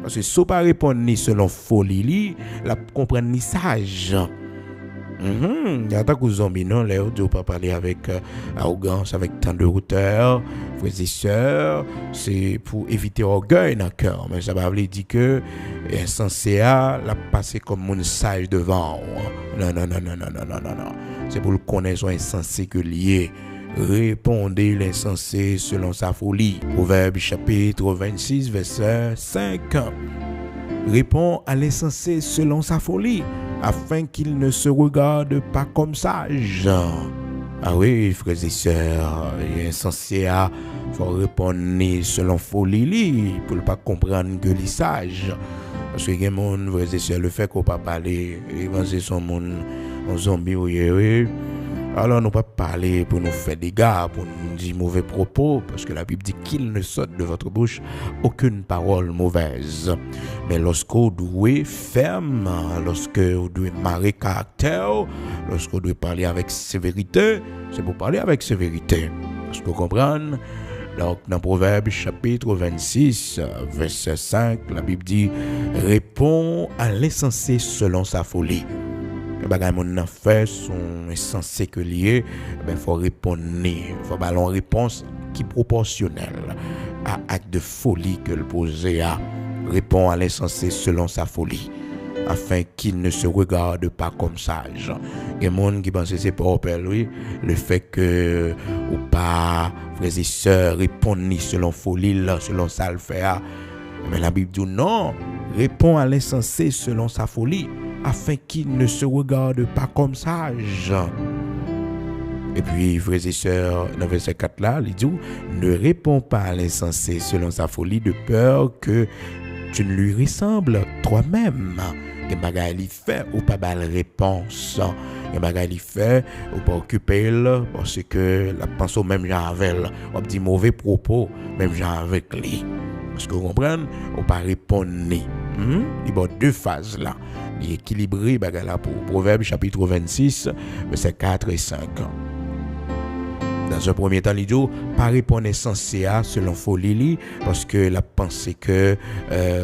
[SPEAKER 1] Parce que si on ne répond ni selon folie, la comprendre ni sage. Il y a tant que zombie, non, là, on ne peut pas parler avec arrogance, avec tant de hauteur, frères et sœurs, c'est pour éviter orgueil dans le cœur. Mais ça va dire que insensé la passer comme mon sage devant. Non. c'est pour le connaître son insensé que lié. Répondez l'insensé selon sa folie. Proverbe chapitre 26, verset 5. Répond à l'insensé selon sa folie, afin qu'il ne se regarde pas comme sage. Ah oui, frères et sœurs, insensé à faut répondre selon folie pour ne pas comprendre que les sages. Parce que les gens, frères et sœurs, le fait qu'on ne pas parler, les son monde en zombie ou alors nous pas parler pour nous faire des gars, pour nous dire mauvais propos, parce que la Bible dit qu'il ne saute de votre bouche aucune parole mauvaise. Mais lorsque vous doit ferme, lorsque vous doit marrer caractère, lorsque vous doit parler avec sévérité, c'est pour parler avec sévérité. Est-ce que vous comprenez? Donc, dans Proverbe chapitre 26, verset 5, la Bible dit « Réponds à l'insensé selon sa folie ». Les bagages mon fait sont insensés que liés, il faut répondre, il faut avoir une réponse qui est proportionnelle à l'acte de folie que le posé a. Répond à l'insensé selon sa folie, afin qu'il ne se regarde pas comme sage. Il y a des gens qui pensent que c'est pas oui, le fait que ou pas frères et sœurs répondent selon folie, selon ça le fait. Mais la Bible dit non, répond à l'insensé selon sa folie, afin qu'il ne se regarde pas comme sage. Et puis, frères et sœurs, dans verset 4 là, il dit ne réponds pas à l'insensé selon sa folie, de peur que tu ne lui ressembles toi-même. Et bagaille il fait ou pas belle réponse. Et bagaille il fait ou pas occuper parce que la pense au même genre avec elle. On dit mauvais propos même genre avec lui. Parce que vous comprenez, on pas répondre. Il y a deux phases là. Il est équilibré bagaille là pour Proverbe chapitre 26 verset 4 et 5. Dans un premier temps, il dit pas répondre insensé selon folie parce que la pensée que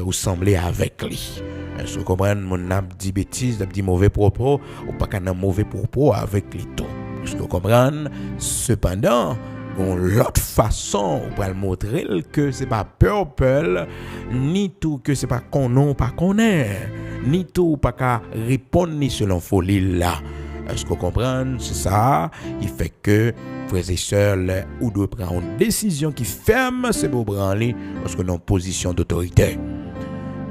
[SPEAKER 1] vous semblez avec lui. Est-ce que vous comprenez, mon âme dit bêtise, dit mauvais propos, ou pas qu'un mauvais propos avec les taux. Est-ce que vous comprenez? Cependant, l'autre façon, on peut montrer que c'est pas purple, ni tout que c'est pas qu'on non, pas qu'on est, ni tout pas qu'à répondre ni selon folie là. Est-ce que vous comprenez? C'est ça qui fait que frères et sœurs, ou doit prendre une décision qui ferme, c'est pour prendre parce que nous en position d'autorité.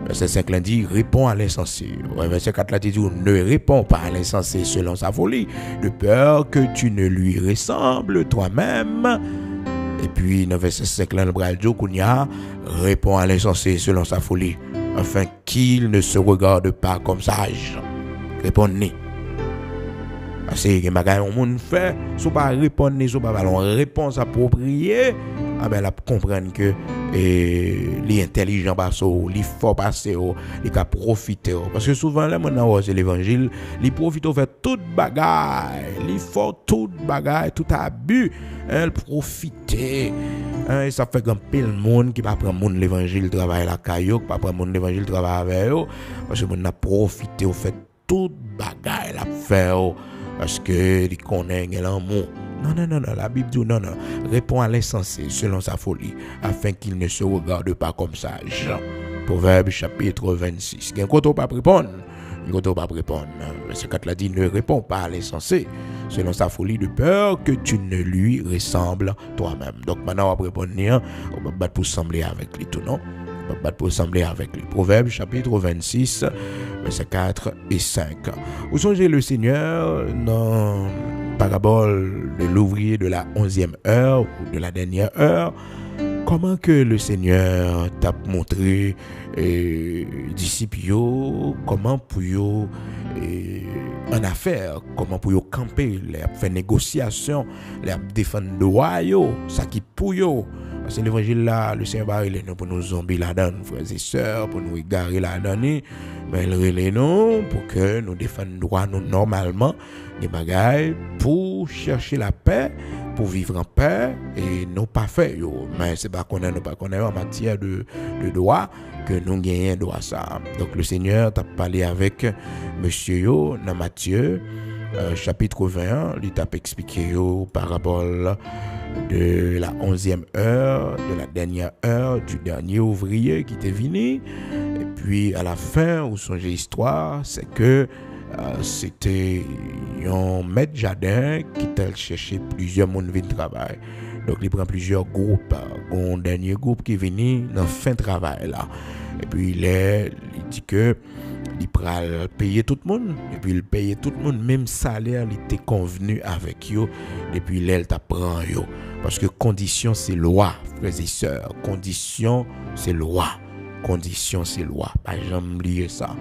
[SPEAKER 1] Verset 5 là dit, réponds à l'insensé. Verset 4 là dit, ne réponds pas à l'insensé selon sa folie, de peur que tu ne lui ressembles toi-même. Et puis, dans verset 5 là, le bras dit, réponds à l'insensé selon sa folie, afin qu'il ne se regarde pas comme sage. Répondez. Parce que les gens ont fait, si pas répondre, si pas une réponse appropriée, la comprendre que les intelligents passent, les forts passent, les cas profiter. Parce que souvent, les gens qui l'évangile, ils profitent de faire toute bagaille, ils font toute bagaille, tout abus, ils profitent. Et ça fait qu'un peu de monde qui va prendre l'évangile, travailler la caillou, qui va prendre l'évangile, travailler avec eux, parce que les gens profité, fait toute bagaille, la faire. Parce que il connaît l'amour. Non, la Bible dit non. Réponds à l'insensé selon sa folie, afin qu'il ne se regarde pas comme sage. Proverbe chapitre 26. Qu'un côté pas répondre. Verset 4 là dit, ne réponds pas à l'insensé selon sa folie, de peur que tu ne lui ressembles toi-même. Donc maintenant on va répondre, on va battre pour sembler avec lui tout, non? On va battre pour sembler avec lui. Proverbe chapitre 26, verset 4 et 5. Vous songez le Seigneur dans parabole de l'ouvrier de la 11e heure ou de la dernière heure, comment que le Seigneur t'a montré disciples, comment pour en affaire, comment pour camper, les faire négociation, les défendre droit, ça qui pour yo. Parce que l'évangile là, le Seigneur va nous pour nous zombies là-dedans, frères et sœurs, pour nous égarer là-dedans, mais il relève nous pour que nous défendions droit nous normalement, des bagailles pour chercher la paix, pour vivre en paix et non pas faire yo. Mais c'est pas qu'on nous pas qu'on en matière de droit que nous gagnons droit ça. Donc le Seigneur t'a parlé avec monsieur yo dans Matthieu chapitre 21, il t'a expliqué yo parabole de la 11e heure, de la dernière heure, du dernier ouvrier qui était venu. Et puis à la fin, où songe l'histoire, c'est que c'était un maître jardin qui t'a cherché plusieurs monde vinn travail. Donc il prend plusieurs groupes, un dernier groupe qui venu dans fin travail là. Et puis il dit que il pral payer tout le monde et puis il paye tout le monde même salaire il était convenu avec yo et puis il t'apprend yo parce que condition c'est loi frères et sœurs, condition c'est loi, condition c'est loi, pas jamais oublier ça.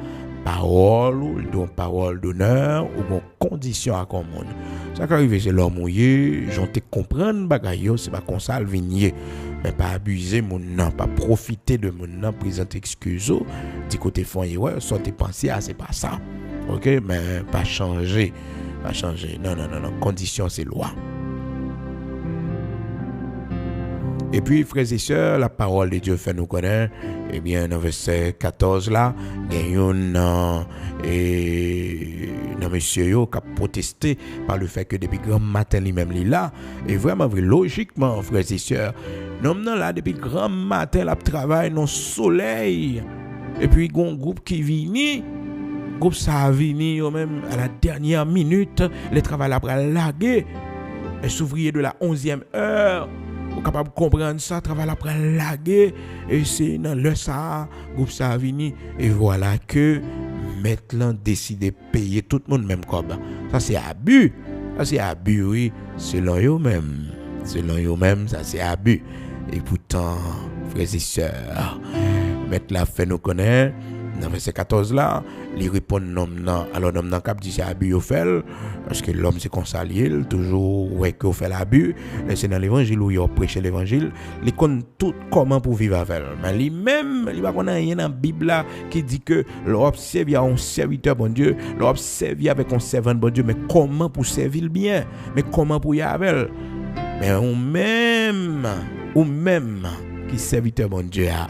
[SPEAKER 1] Parole ou donc parole d'honneur ou bon condition à comme monde. Ça qui arrive c'est l'homme mouillé, j'en te comprendre bagaille c'est pas comme ça vigner mais pas abuser mon nom, pas profiter de mon nom, présenter excuse du côté fond ouais, soit tes pensées c'est pas ça. OK, mais pas changer. Non, condition c'est loi. Et puis, frères et sœurs, la parole de Dieu fait nous connaître. Eh bien, dans verset 14 là, il y a un monsieur qui a protesté par le fait que depuis grand matin lui-même il là. Et vraiment, logiquement, frères et sœurs, nous là depuis grand matin la travail dans le soleil. Et puis, il y a un groupe qui vient. Groupe ça venu même à la dernière minute, le travail après lagué. Les ouvriers de la 11e heure. Vous êtes capable de comprendre ça, travail après lagué, et c'est dans le ça, groupe ça vini, et voilà que maintenant décidé de payer tout le monde même comme ça c'est abus, oui, selon eux-mêmes, ça c'est abus, et pourtant, frères et sœurs, maintenant la fait nous connaître. Dans verset 14 là, il répond non. Alors non cap dit c'est abus au fait parce que l'homme c'est consalié, toujours ouais que fait l'abus. C'est dans l'évangile où il prêche l'évangile, il connaît tout comment pour vivre avec. Mais lui-même, il va connaître rien dans la Bible là qui dit que l'observe un serviteur bon Dieu, l'observe avec un servant bon Dieu, mais comment pour servir bien, mais comment pour y avec. Mais ou même qui serviteur bon Dieu a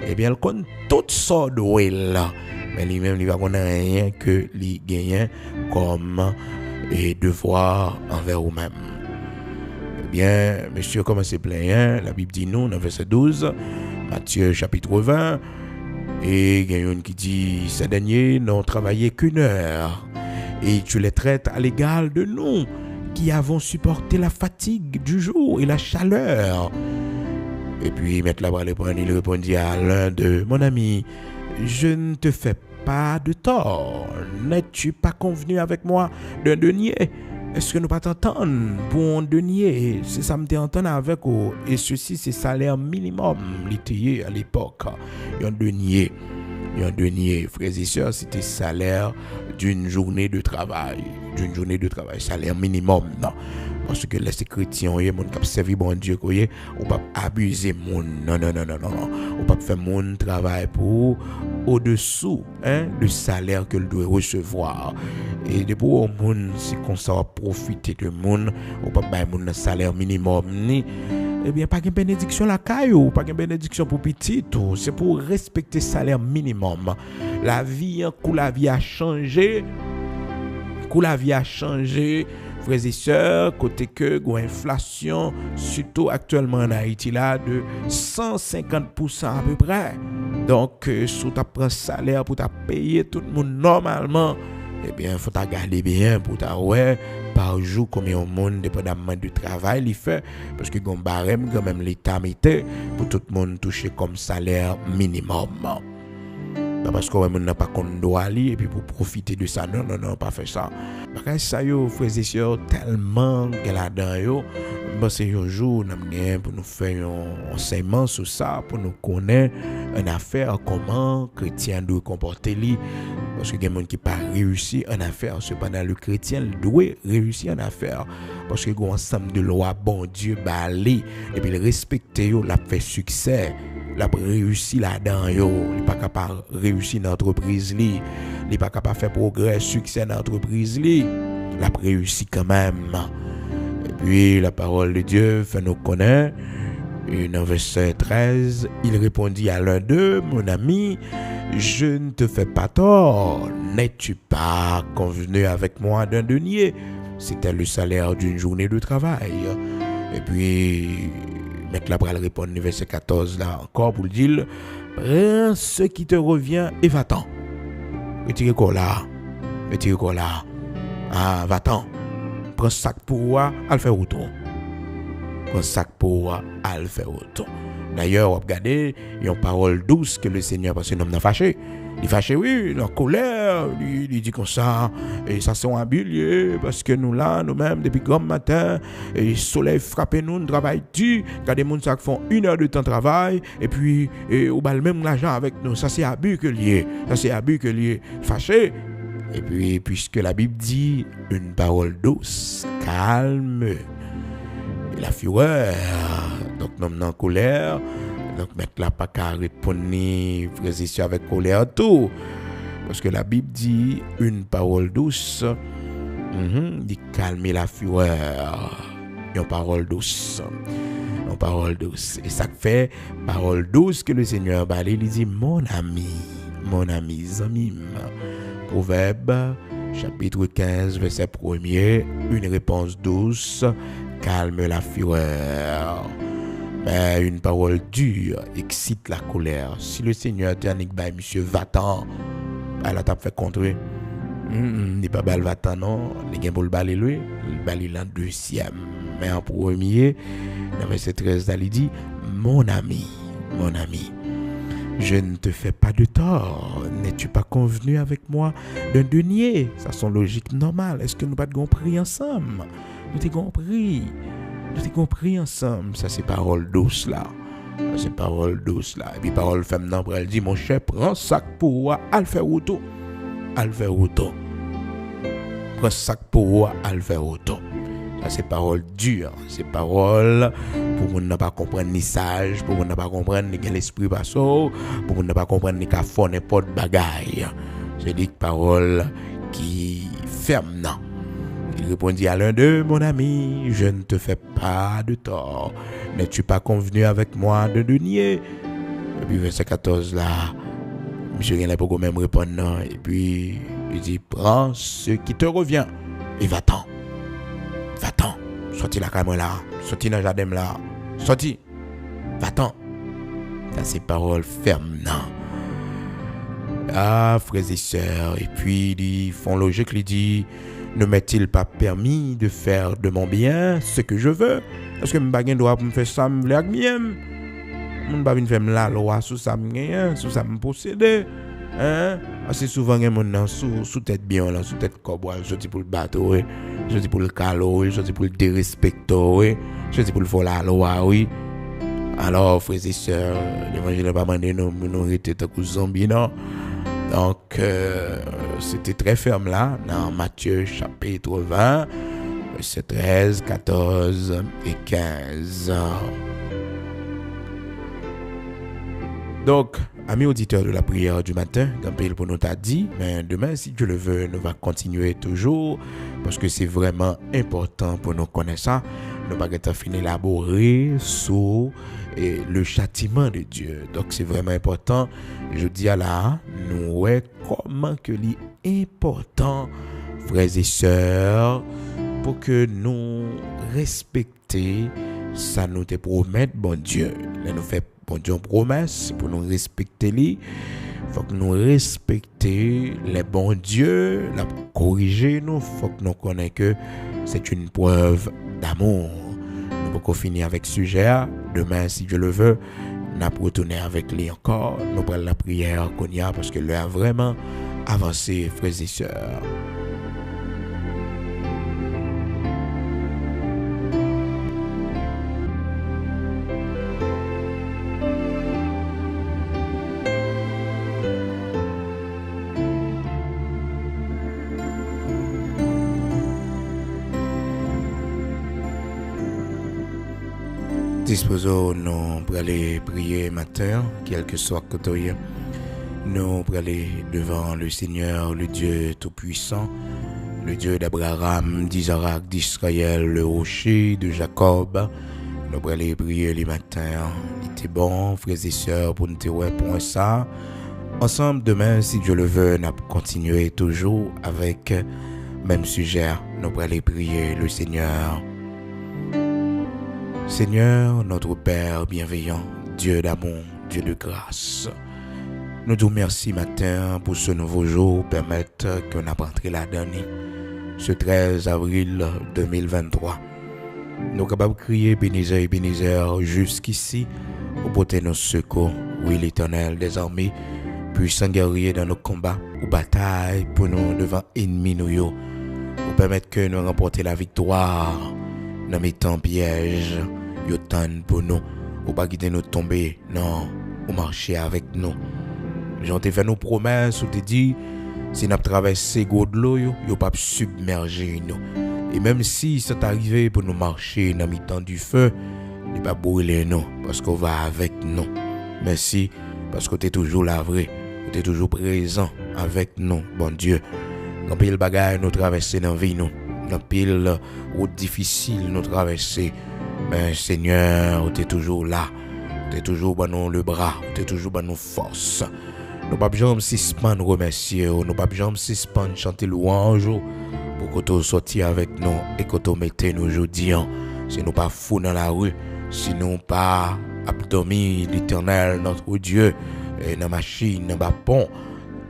[SPEAKER 1] eh bien, il connaît toutes sortes de là. Mais lui-même, il va connaître rien que lui gagne comme devoir envers vous-même. Eh bien, monsieur, comment c'est plein, la Bible dit nous, dans verset 12, Matthieu chapitre 20, et il y a une qui dit, ces derniers n'ont travaillé qu'une heure, et tu les traites à l'égal de nous, qui avons supporté la fatigue du jour et la chaleur. Et puis, maître Labrale, il répondit à l'un de mon ami, je ne te fais pas de tort. N'es-tu pas convenu avec moi d'un denier? Est-ce que nous pas t'entendre pour un denier? C'est ça me t'entendre avec vous. Et ceci, c'est salaire minimum, l'été à l'époque. Un denier, frères et sœurs, c'était salaire d'une journée de travail. Salaire minimum, non. Parce que les chrétiens, les gens qui ont servi bon Dieu, on ne peut pas abuser mon. Non. On ne peut pas faire mon travail pour au-dessous du salaire que doit recevoir. Et depuis au monde, si on va profiter de monde, on ne peut pas faire un salaire minimum ni. Eh bien, pas de bénédiction la caillou, pas de bénédiction pour petit, c'est pour respecter le salaire minimum. La vie a changé. Frères et sœurs, côté que l'inflation, surtout actuellement en Haïti, là, de 150% à peu près. Donc, si tu prends salaire pour payer tout le monde normalement, eh bien, il faut regarder bien pour ouais, par jour combien de monde, dépendamment du travail, il fait. Parce que un barème, quand même, l'État mettait pour tout le monde toucher comme salaire minimum. Parce qu'on n'a pas qu'on doit aller et puis pour profiter de ça, non, pas faire ça. Parce que ça, frères et sœurs, tellement qu'elle a dans yo, c'est un jour, pour nous faire un enseignement sur ça, pour nous connaître une affaire, comment le chrétien doit comporter lui. Parce que il y a des gens qui n'ont pas réussi en affaire, cependant le chrétien doit réussir en affaire. Parce que il y a un ensemble de lois, bon Dieu, balé, et puis le respecter, l'a fait succès. La réussi là-dedans, il n'est pas capable de réussir dans l'entreprise, il n'est pas capable de faire progrès, succès dans l'entreprise, il a réussi quand même. Et puis la parole de Dieu fait nous connaître. Et dans verset 13, il répondit à l'un d'eux, mon ami, je ne te fais pas tort, n'es-tu pas convenu avec moi d'un denier? C'était le salaire d'une journée de travail. Et puis Maître Labrale répond verset 14 là encore pour le dire, prends ce qui te revient et va-t'en. Retirez quoi là? Et tu es là. Ah, va-t'en. Prends sac pour moi, à le faire autant. Prends sac pour moi, à le faire autant. D'ailleurs, regardez, il y a une parole douce que le Seigneur, parce que l'homme n'a fâché. Il est fâché, oui, il est en colère, il dit comme ça, et ça c'est un bilier, parce que nous là, nous-mêmes, depuis grand matin, et le soleil frappe nous, nous travaillons, regardez les gens qui font 1 heure de temps de travail, et puis, on bat le même l'argent avec nous, ça c'est abus que lié, fâché. Et puis, puisque la Bible dit, une parole douce, calme, et la fureur, donc nous sommes en colère, donc mettre la pas qu'à répondre frères avec colère tout, parce que la Bible dit une parole douce, dit calmer la fureur, une parole douce, et ça fait parole douce que le Seigneur va il dit mon ami, zami. Proverbe chapitre 15 verset 1er, une réponse douce calme la fureur. Mais une parole dure excite la colère. Si le Seigneur te dit, monsieur, va-t'en, elle a fait contrer. Il n'est pas bal va-t'en, non. Il est pour le baler lui. Le baler en deuxième. Mais en premier, dans verset 13, il dit, mon ami, je ne te fais pas de tort. N'es-tu pas convenu avec moi d'un denier? Ça son logique normale. Est-ce que nous pas compris ensemble? Nous t'avons compris ensemble. Ça c'est parole douce là. Et puis parole féminin pour elle dit mon cher prends sac pour moi à le faire auto. Prends sac pour moi à le faire auto. Ça c'est parole dure, c'est parole pour ne pas comprendre ni sage, pour ne pas comprendre ni l'esprit basso, pour ne pas comprendre ni qu'à faire n'importe bagaille. C'est des paroles qui ferment non. Il répondit à l'un d'eux, mon ami, je ne te fais pas de tort. N'es-tu pas convenu avec moi de denier? Et puis verset 14 là, monsieur rien pour même répondre non. Et puis il dit, prends ce qui te revient et va-t'en. Sorti la caméra là, sorti dans le jardin là, sorti, va-t'en. Ça c'est parole ferme non. Ah frères et sœurs, et puis ils font logique, ils disent, ne m'est-il pas permis de faire de mon bien ce que je veux? Est-ce que je n'ai pas droit pour me faire ça, je veux bien? Je n'ai pas faire la loi sous ça, sous ça me posséder. Assez souvent, il y a des gens sous tête bien, sous tête cowboy, je dis pour le bateau, je dis pour le calot, je dis pour le dérespecter, je dis pour le faire la loi, oui. Alors, frères et sœurs, l'évangile n'a pas demandé nous étions comme zombies, non? Donc, c'était très ferme là, dans Matthieu chapitre 20, verset 13, 14 et 15. Donc, amis auditeurs de la prière du matin, Gampel pour nous t'a dit, mais demain, si Dieu le veut, nous va continuer toujours, parce que c'est vraiment important pour nous connaître ça. Nous va finir élaborer sur le châtiment de Dieu. Donc, c'est vraiment important. Je dis à là, nous voyons comment que c'est important, frères et sœurs, pour que nous respections ça nous te promet, bon Dieu. Là, nous fait bon Dieu promesse pour nous respecter lui. Faut que nous respecter les bons dieux, la corriger nous. Faut que nous connaissions que c'est une preuve d'amour. Nous pouvons finir avec ce sujet. Demain, si Dieu le veut, nous allons retourner avec lui encore. Nous prenons la prière qu'on y a parce que l'heure a vraiment avancé, frères et sœurs. Disposons nous pour aller prier matin, quel que soit côté. Nous pour aller devant le Seigneur, le Dieu Tout-Puissant, le Dieu d'Abraham, d'Isaac, d'Israël, le rocher de Jacob. Nous pour aller prier les matins. Il était bon, frères et sœurs, pour nous pour ça. Ensemble, demain, si Dieu le veut, nous continuer toujours avec même sujet. Nous pour aller prier le Seigneur. Seigneur, notre Père bienveillant, Dieu d'amour, Dieu de grâce, Nous te remercions matin pour ce nouveau jour, permettre qu'on a rentré la dernière, ce 13 avril 2023. Nous sommes capables de crier Ebenezer jusqu'ici, pour porter nos secours. Oui, l'Éternel des armées, puissant guerrier dans nos combats, ou bataille pour nous devant ennemis nous yo, pour permettre que nous remporter la victoire dans mes temps pièges, yo tan pour nous, ou pas quitter nous tomber, non, ou marcher avec nous. J'en t'ai fait nos promesses, ou t'ai dit, si nous traversé de l'eau, yo pas submerger nous. Et même si c'est arrivé pour nous marcher dans le temps du feu, il pas brûler nous, parce qu'on va avec nous. Merci, parce que tu es toujours là vrai, tu es toujours présent avec nous, bon Dieu. Quand pile bagaille nous traverser dans la vie, nous. Quand pile route difficile nous traverser, mais Seigneur, tu es toujours là. Tu es toujours dans nous le bras, tu es toujours dans nous force. Nous pas jamais suspendre remercier, nous pas jamais suspendre chanter louange pour que tu sorti avec nous et que tu mettez nous aujourd'hui. Si nous pas fous dans la rue, si nous pas abdomi l'Éternel notre Dieu et dans machine dans pont,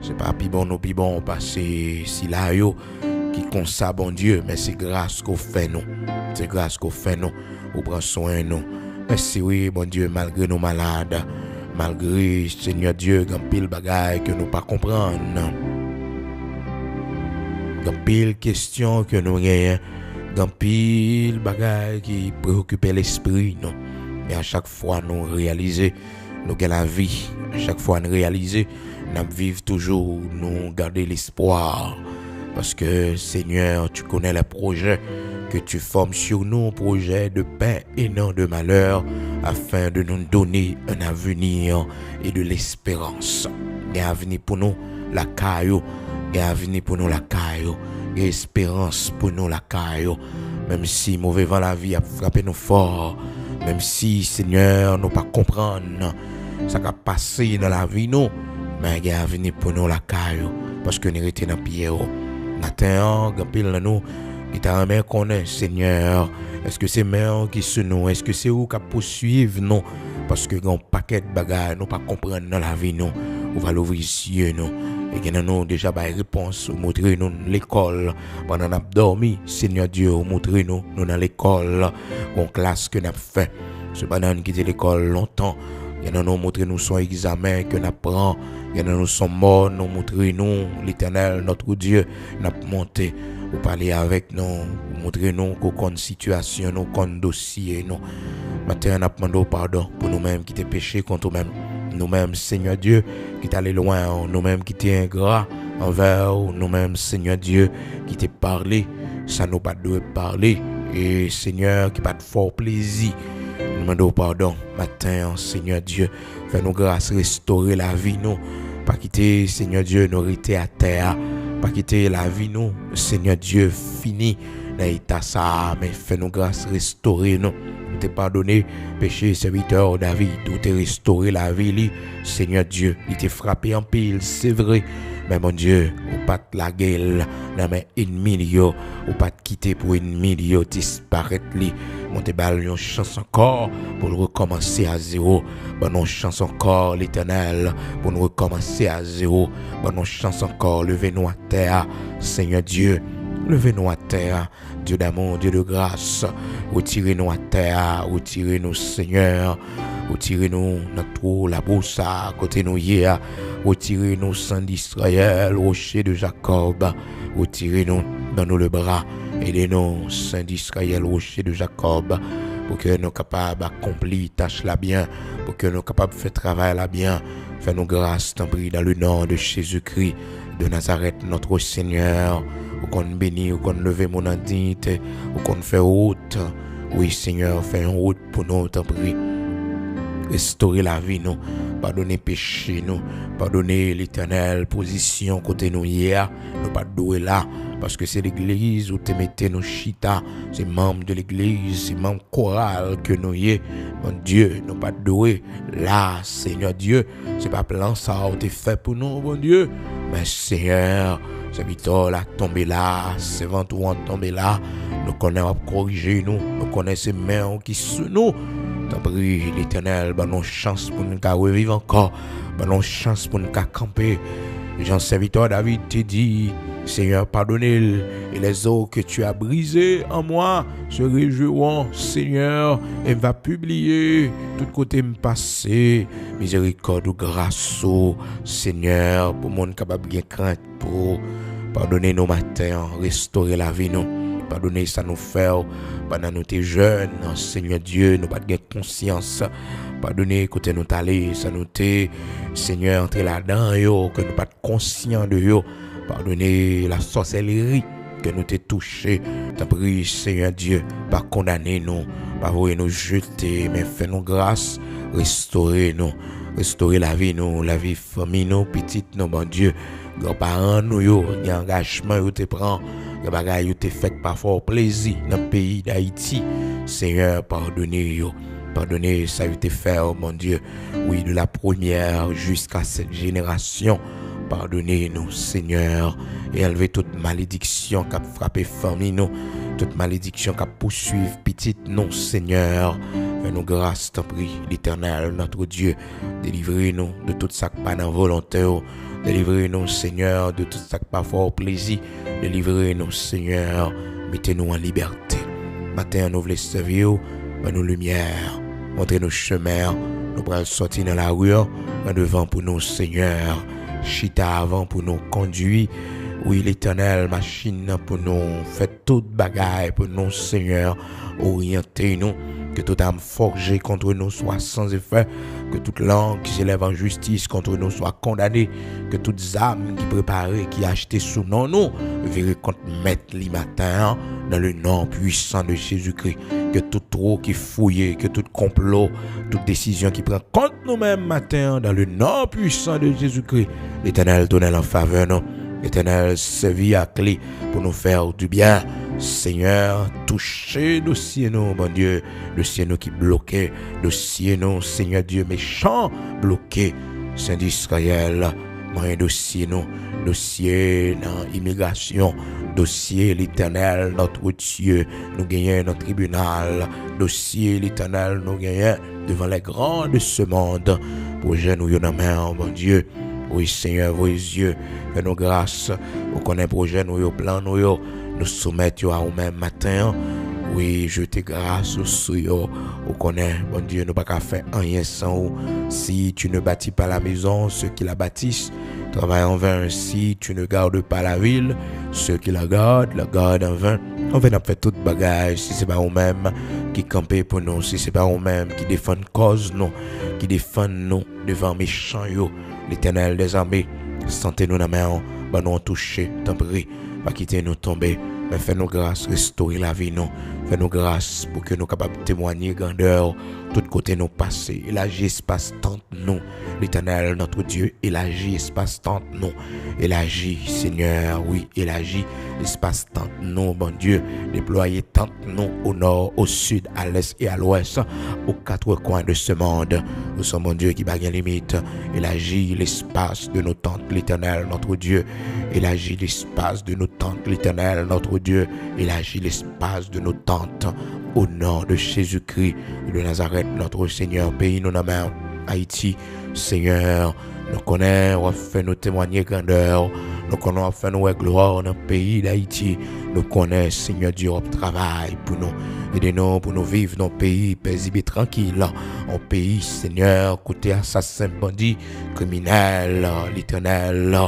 [SPEAKER 1] c'est pas plus bon nous plus bon passer si là yo qui comme ça bon Dieu, mais c'est grâce qu'on fait nous. C'est grâce qu'on fait nous, on prend soin de nous. Merci oui bon Dieu malgré nos malades. Malgré, Seigneur Dieu, grand pile bagaille que nous pas comprendre. Grand pile question que nous gagnons. Grand pile bagaille qui préoccupe l'esprit, non. Mais à chaque fois nous réaliser, nous avons la vie. À chaque fois nous réaliser, nous vivons toujours, nous garder l'espoir. Parce que, Seigneur, tu connais les projets que tu formes sur nous, projets de paix et non de malheur, afin de nous donner un avenir et de l'espérance. Il y a un avenir pour nous, la caillou. Il y a un avenir pour nous, la caillou. Il y a espérance pour nous, la caillou. Même si mauvais vent la vie a frappé nous fort, même si, Seigneur, nous pas comprendre ça qui a passé dans la vie, nous, mais il y a un avenir pour nous, la caillou. Parce que nous étions dans le pied. Matin, grand pile nous, qui t'a remis qu'on est, Seigneur. Est-ce que c'est meilleur qui se nous? Est-ce que c'est où qui poursuivre nous? Parce que un paquet de bagages, nous pas comprendre dans la vie, nous. On va l'ouvrir les yeux, nous. Et que nous déjà des réponses, montrer nous l'école. Pendant qu'on a dormi, Seigneur Dieu, montrer nous dans l'école, en classe que nous avons fait. Ce pendant qu'on quitte l'école longtemps. Il y a nous montrer nous son examen que nous apprenons. Il y a nous son mort, nous montrer nous l'Éternel, notre Dieu, nous monté. Vous parler avec nous, vous montrer nous qu'on situation, nous qu'on dossier, nous. Maintenant, nous demandons pardon pour nous-mêmes qui t'es péché contre nous-mêmes. Nous-mêmes, Seigneur Dieu, qui t'es allé loin, nous-mêmes qui t'es ingrat envers nous-mêmes, Seigneur Dieu, qui t'es parlé, ça nous pas de parler. Et Seigneur, qui pas de fort plaisir. Nous demandons pardon matin, Seigneur Dieu. Fais-nous grâce, restaurer la vie, nous. Pas quitter, Seigneur Dieu, nous rester à terre. Pas quitter la vie, nous. Seigneur Dieu, fini dans l'état ça. Mais fais-nous grâce, restaurer, nous. Nous t'es pardonné, péché, serviteur David. Nous t'es restauré la vie, lui. Seigneur Dieu, il t'est frappé en pile, c'est vrai. Mais mon Dieu, ou pas de la gueule, non mais ennemi, ou pas de quitter pour ennemi, disparaître, li. Mon te bal une chance encore pour nous recommencer à zéro. Bonne chance encore, l'Éternel, pour nous recommencer à zéro. Bonne chance encore, levez-nous à terre, Seigneur Dieu. Levez-nous à terre, Dieu d'amour, Dieu de grâce. Retirez-nous à terre, retirez-nous, Seigneur. Retirez-nous notre trou, la brousse à côté nous hier. Retirez-nous, Saint d'Israël, rocher de Jacob. Retirez-nous, donne-nous le bras. Aidez-nous, Saint d'Israël, rocher de Jacob. Pour que nous soyons capables d'accomplir tâche là bien. Pour que nous soyons capables de faire travail là bien. Fais-nous grâce, t'en prie, dans le nom de Jésus-Christ de Nazareth, notre Seigneur. Ou qu'on bénit, ou qu'on leve mon indignité, ou qu'on fait route. Oui, Seigneur, fais une route pour nous, t'en prie. Restaurer la vie, nous. Pardonner péché, nous. Pardonner l'Éternel, position côté nous hier. Nous pas doué là. Parce que c'est l'église où te mettez nos chita. C'est membres de l'église, c'est membres chorales que nous y est. Mon Dieu, nous pas doué là, Seigneur Dieu. C'est pas plan ça où t'es fait pour nous, mon Dieu. Mais Seigneur, c'est Victor là, tombé là. C'est ventoux tombé là. Nous connaissons à corriger nous. Nous connaissons ces mains qui sont nous. T'en prie, l'Éternel, ben nos chance pour nous revivre encore, ben nos chance pour nous camper. Jean serviteur David te dit, Seigneur, pardonnez et les eaux que tu as brisées en moi se réjouiront, Seigneur, et va publier tout côté me passer, miséricorde ou grâce, Seigneur, pour mon capable de crainte pour pardonner nos matins, restaurer la vie nous. Pardonnez ça nous faire pendant nous t'es jeunes, Seigneur Dieu, nous pas de conscience. Pardonnez côté nous t'aller, ça nous t'es Seigneur entrer là-dedans yo, que nous pas conscient de yo. Pardonnez la sorcellerie que nous t'es touché. T'en prie Seigneur Dieu, pas condamner nous, pas vouloir nous jeter, mais fais nous grâce, restaurer la vie famille nous, petite nous, bon Dieu. Grands-parents nous yo, y engagement yo te prend, les bagages yo te fait parfois plaisir dans le pays d'Haïti. Seigneur, pardonnez ça yo te fait, oh mon Dieu. Oui, de la première jusqu'à cette génération. Pardonnez-nous, Seigneur, et enlevez toute malédiction qui a frappé famille nous, toute malédiction qui a poursuivi petite nous, Seigneur. Fais-nous grâce, t'en prie, l'Éternel, notre Dieu. Délivrez-nous de tout ça qui pas dans volonté. Délivrez-nous, Seigneur, de tout ça qui pas fort plaisir. Délivrez-nous, Seigneur. Mettez-nous en liberté. Matin, nous voulons servir, nous lumière. Montrez-nous chemin. Nous pourrons sortir dans la rue, en devant pour nous, Seigneur. Chita avant pour nous conduire. Oui, l'Éternel, machine pour nous. Faites toute bagaille pour nous, Seigneur. Orientez-nous. Que toute âme forgée contre nous soit sans effet. Que toute langue qui s'élève en justice contre nous soit condamnée. Que toutes âmes qui préparées, qui achetées sous nom nous, verrez contre maître les matins, dans le nom puissant de Jésus-Christ. Que tout trou qui fouille, que tout complot, toute décision qui prend contre nous-mêmes matin, dans le nom puissant de Jésus-Christ. L'Éternel donne en faveur nous. L'Éternel servit à clé pour nous faire du bien. Seigneur, touchez dossier nous, mon Dieu, dossier nous qui bloqué, dossier nous, Seigneur Dieu, méchant, bloqué, Saint d'Israël, moyen dossier nous, dossier dans l'immigration, dossier l'Éternel, notre Dieu, nous gagnons notre tribunal, dossier l'Éternel, nous gagnons devant les grands de ce monde, projet nous y en main, mon Dieu. Oui, Seigneur, vos yeux, fais-nous grâce, vous connaissez projet nous, yo plan nous soumettons à vous-même matin. Oui, je te grâce sur yo. Vous connaissez, bon Dieu, nous pas qu'à faire rien sans vous. Si tu ne bâtis pas la maison, ceux qui la bâtissent travaillent en vain. Si tu ne gardes pas la ville, ceux qui la gardent en vain. On va faire toute bagage. Si c'est pas vous-même qui campez pour nous, si c'est pas vous-même qui défendent cause nous, qui défendent nous devant méchants yo, l'Éternel des armées, sentez-nous dans la main, bah nous toucher, t'en prie. Pas quitter nous tomber, mais fais-nous grâce, restaurer la vie nous. Fais-nous grâce pour que nous capables de témoigner grandeur, tout côté nous passer. Il agit espace tant nous, l'Éternel notre Dieu, il agit espace tant nous. Il agit, Seigneur, oui, il agit espace tant nous, bon Dieu, déployer tant nous au nord, au sud, à l'est et à l'ouest, aux quatre coins de ce monde. Nous sommes mon Dieu qui bat les limites. Il agit l'espace de nos tentes, l'Éternel notre Dieu. Il agit l'espace de nos tentes, l'Éternel notre Dieu. Il agit l'espace de nos tentes au nom de Jésus-Christ de Nazareth, notre Seigneur. Pays nous main Haïti, Seigneur, nous connaissons, on fait nous témoigner grandeur. Nous connaissons, on fait nous gloire dans le pays d'Haïti. Nous connaissons, Seigneur Dieu, on travaille pour nous. Aidez-nous pour nous vivre dans le pays paisible et tranquille. Un pays, Seigneur, côté assassin, bandit, criminel, l'Éternel.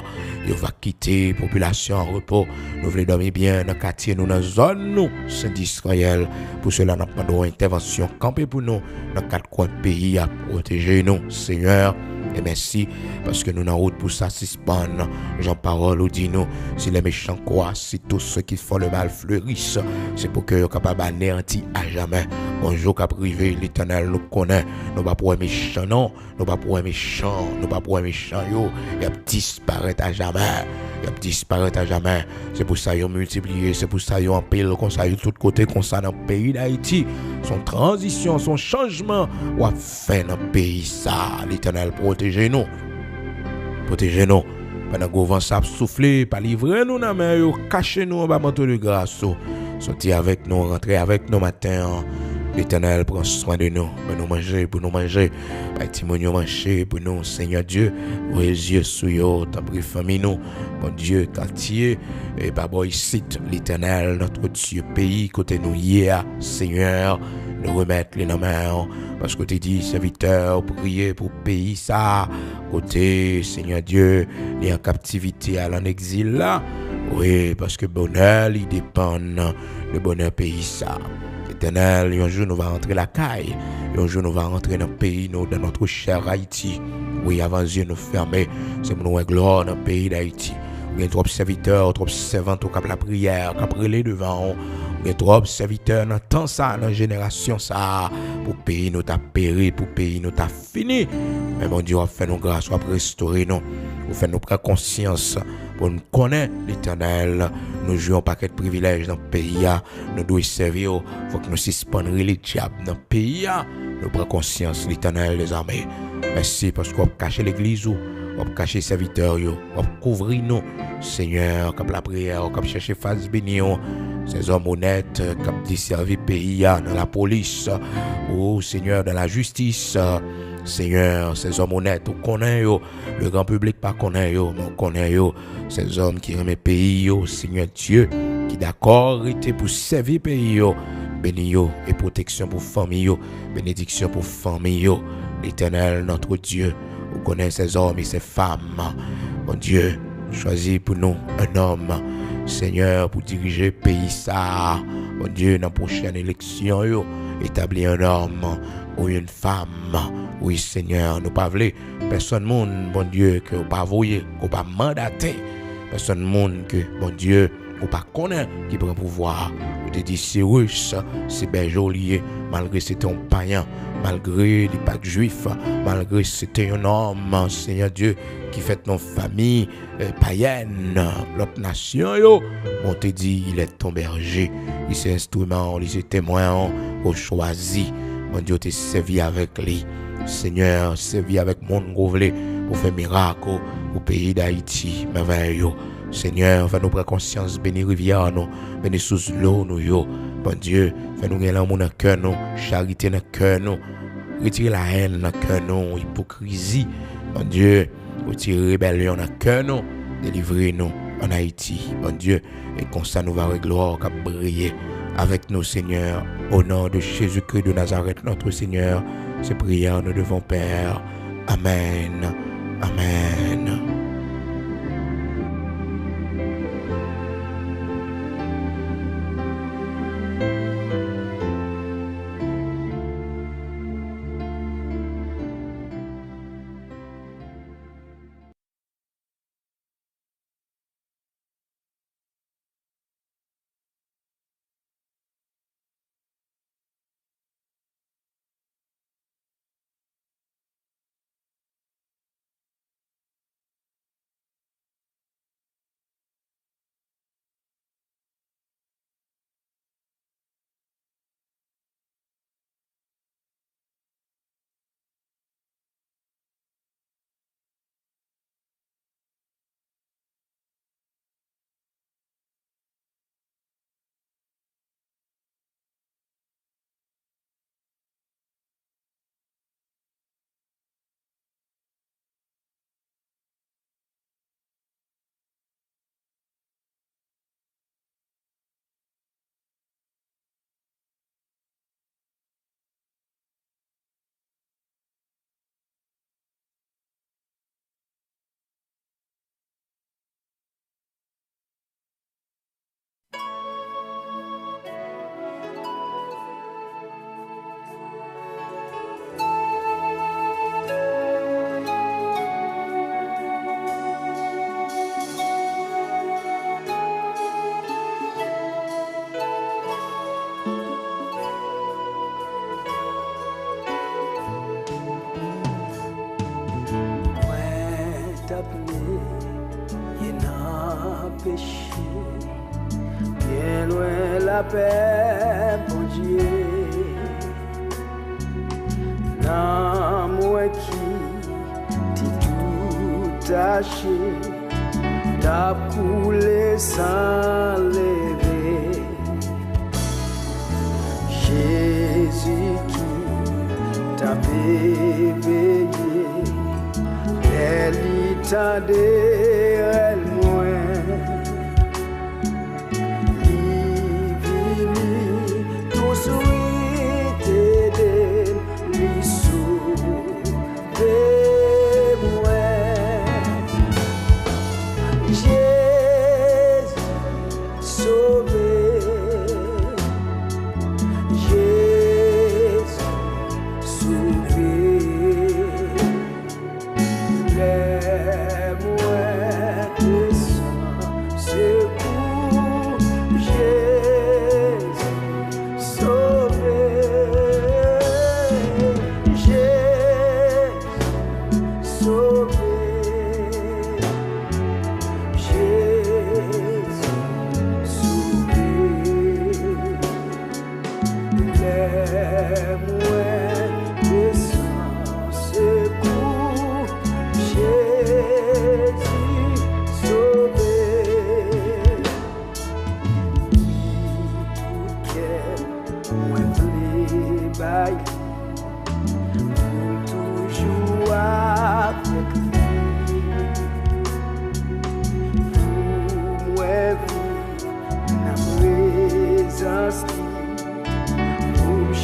[SPEAKER 1] Il va quitter la population en repos. Nous voulons dormir bien dans le quartier, nous, dans la zone, nous, Saint d'Israël. Pour cela, nous avons une intervention campée pour nous dans 4 coins de pays à protéger nous, Seigneur. Et merci parce que nous n'avons route pour ça suspendre. Jean-Parole ou dit nous, si les méchants croient, si tous ceux qui font le mal fleurissent, c'est pour que nous capables d'anéantir à jamais. Bonjour cap privé, l'Éternel nous connaît. Nous pas pour un méchant non, nous pas pour un méchant, nous pas pour un méchant yo, il a disparaître à jamais. Il a disparaître à jamais. C'est pour ça qu'ils ont multiplié, c'est pour ça qu'ils ont en pile comme ça de tous côtés comme ça dans le pays d'Haïti. Son transition, son changement, ou a fait dans le pays ça. L'Éternel protégez-nous. Protégez-nous. Pendant que le vent s'est soufflé, pas livrer nous dans la main, cachez-nous en bas manteau de grâce. Sortez avec nous, rentrez avec nous matin. L'Éternel prend soin de nous. Pour nous manger. Petit monio manger pour nous, Seigneur Dieu. Vos yeux sous yo, t'as pris famille nous. Bon Dieu, quartier. Et par ici, l'Éternel, notre Dieu, pays, côté nous hier, Seigneur, nous remettre les mains. Parce que tu dis, serviteur, prier pour pays ça. Côté, Seigneur Dieu, il est en captivité, en exil là. Oui, parce que bonheur, il dépend de bonheur pays ça. Éternel, un jour nous va rentrer la caille. Un jour nous va rentrer dans le pays, dans notre cher Haïti. Oui, avant Dieu nous fermer, c'est pour nous gloire dans le pays d'Haïti. Il y a trop de serviteurs, trop de servantes au cap la prière, cap relais devant. Il y a trop de serviteurs dans temps ça, dans génération ça, pour pays nous t'a péri, pour pays nous t'a fini. Mais mon Dieu, on fait nos grâces, on restaurer nous. On fait nous prendre conscience pour nous connaître l'Éternel. Nous jouons un paquet de privilèges dans le pays. Nous devons servir. Il faut que nous suspendons les diables dans le pays. Nous prenons conscience l'Éternel des armées. Merci parce qu'on a caché l'église, on a caché les serviteurs, on a couvert nous. Seigneur, comme la prière, comme chercher face bénie, ces hommes honnêtes qui ont desservi le pays dans la police, oh Seigneur, dans la justice. Seigneur, ces hommes honnêtes, on connaît le grand public pas connaît mais on connaît ces hommes qui aiment le pays, Seigneur Dieu, qui d'accord était pour servir le pays, béni et protection pour famille, bénédiction pour famille, l'Éternel notre Dieu, on connaît ces hommes et ces femmes, mon Dieu, choisis pour nous un homme, Seigneur, pour diriger le pays ça, mon Dieu, dans la prochaine élection, établir un homme ou une femme. Oui, Seigneur, nous pas voulons personne monde, bon Dieu, que nous pas voyer, qu'on pas mandater. Personne monde que, bon Dieu, qu'on pas connaît qui prend pouvoir. On te dit Cyrus, c'est bien joli, malgré c'était un païen, malgré les pas juifs, malgré c'était un homme, Seigneur Dieu, qui fait nos familles païennes, l'autre nation, on te dit, il est ton berger, il s'est instrument, il s'est témoin, on choisi. Mon Dieu, tu servi avec lui. Seigneur, servi avec mon gouvernement pour faire miracle au pays d'Haïti. Merveilleux. Seigneur, fais-nous prendre conscience, bénis rivière, nous, bénis sous l'eau, nous, Bon Dieu, fais-nous gagner l'amour dans le cœur, nous, charité dans le cœur, nous, retire la haine dans le cœur, nous, hypocrisie. Bon Dieu, retire rébellion dans le cœur, nous, délivrez-nous en Haïti. Bon Dieu, et comme ça, nous va gloire qui briller avec nous, Seigneur, au nom de Jésus-Christ de Nazareth, notre Seigneur. Ces prières nous devons Père. Amen. Amen.
[SPEAKER 2] Bien loin la paix, mon Dieu. Dans moi qui tout taché, t'as coulé sans lever. Jésus qui t'a éveillé, elle t'attendait, elle moins. Il vini, tout souhaite aider, lui sauver moi. Jésus sauvé.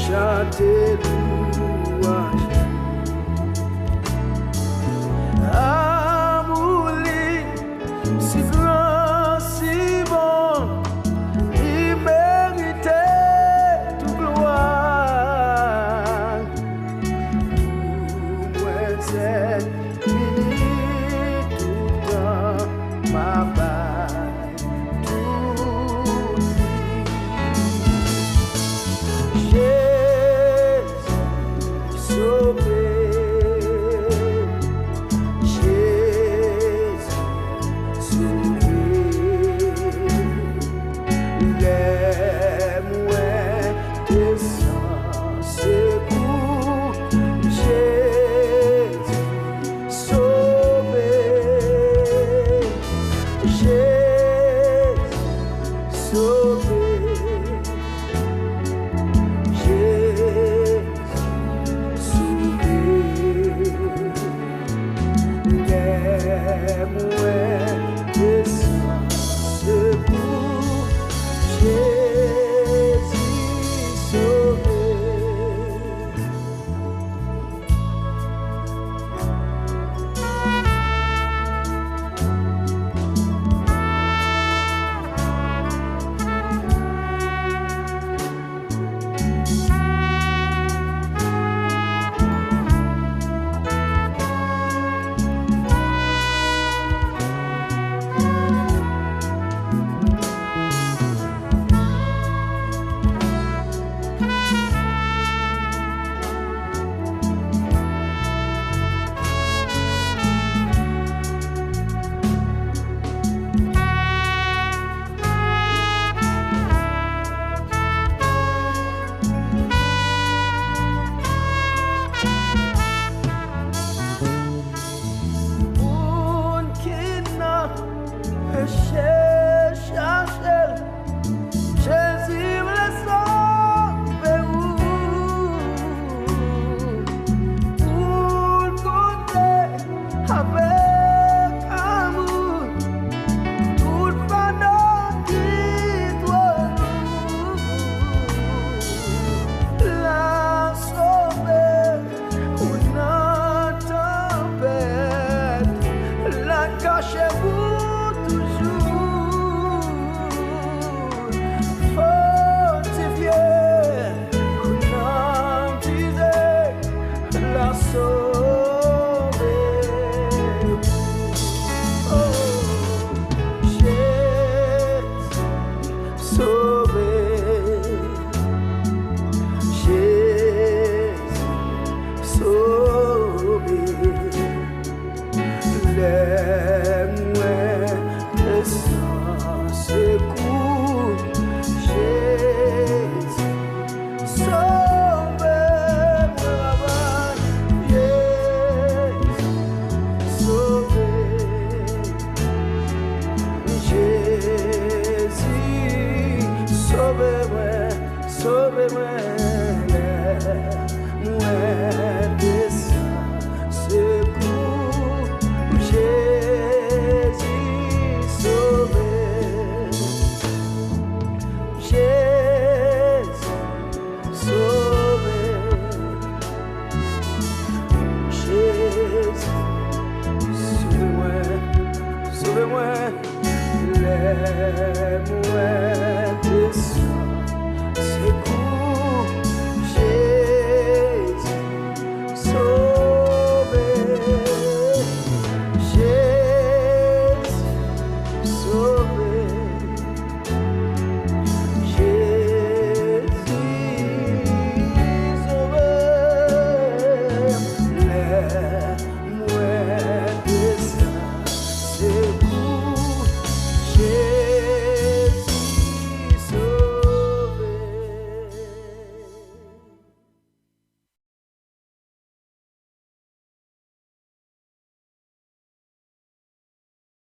[SPEAKER 2] Chanter louange, amour si grand, si bon, il méritait toute gloire. Pour moi, c'est fini tout temps, ma balle, tout sauvé, Jésus sauvé, les moins de sang secours, Jésus sauvé, Jésus sauvé. Cachez-vous toujours, fortifié, on en disait la sauce.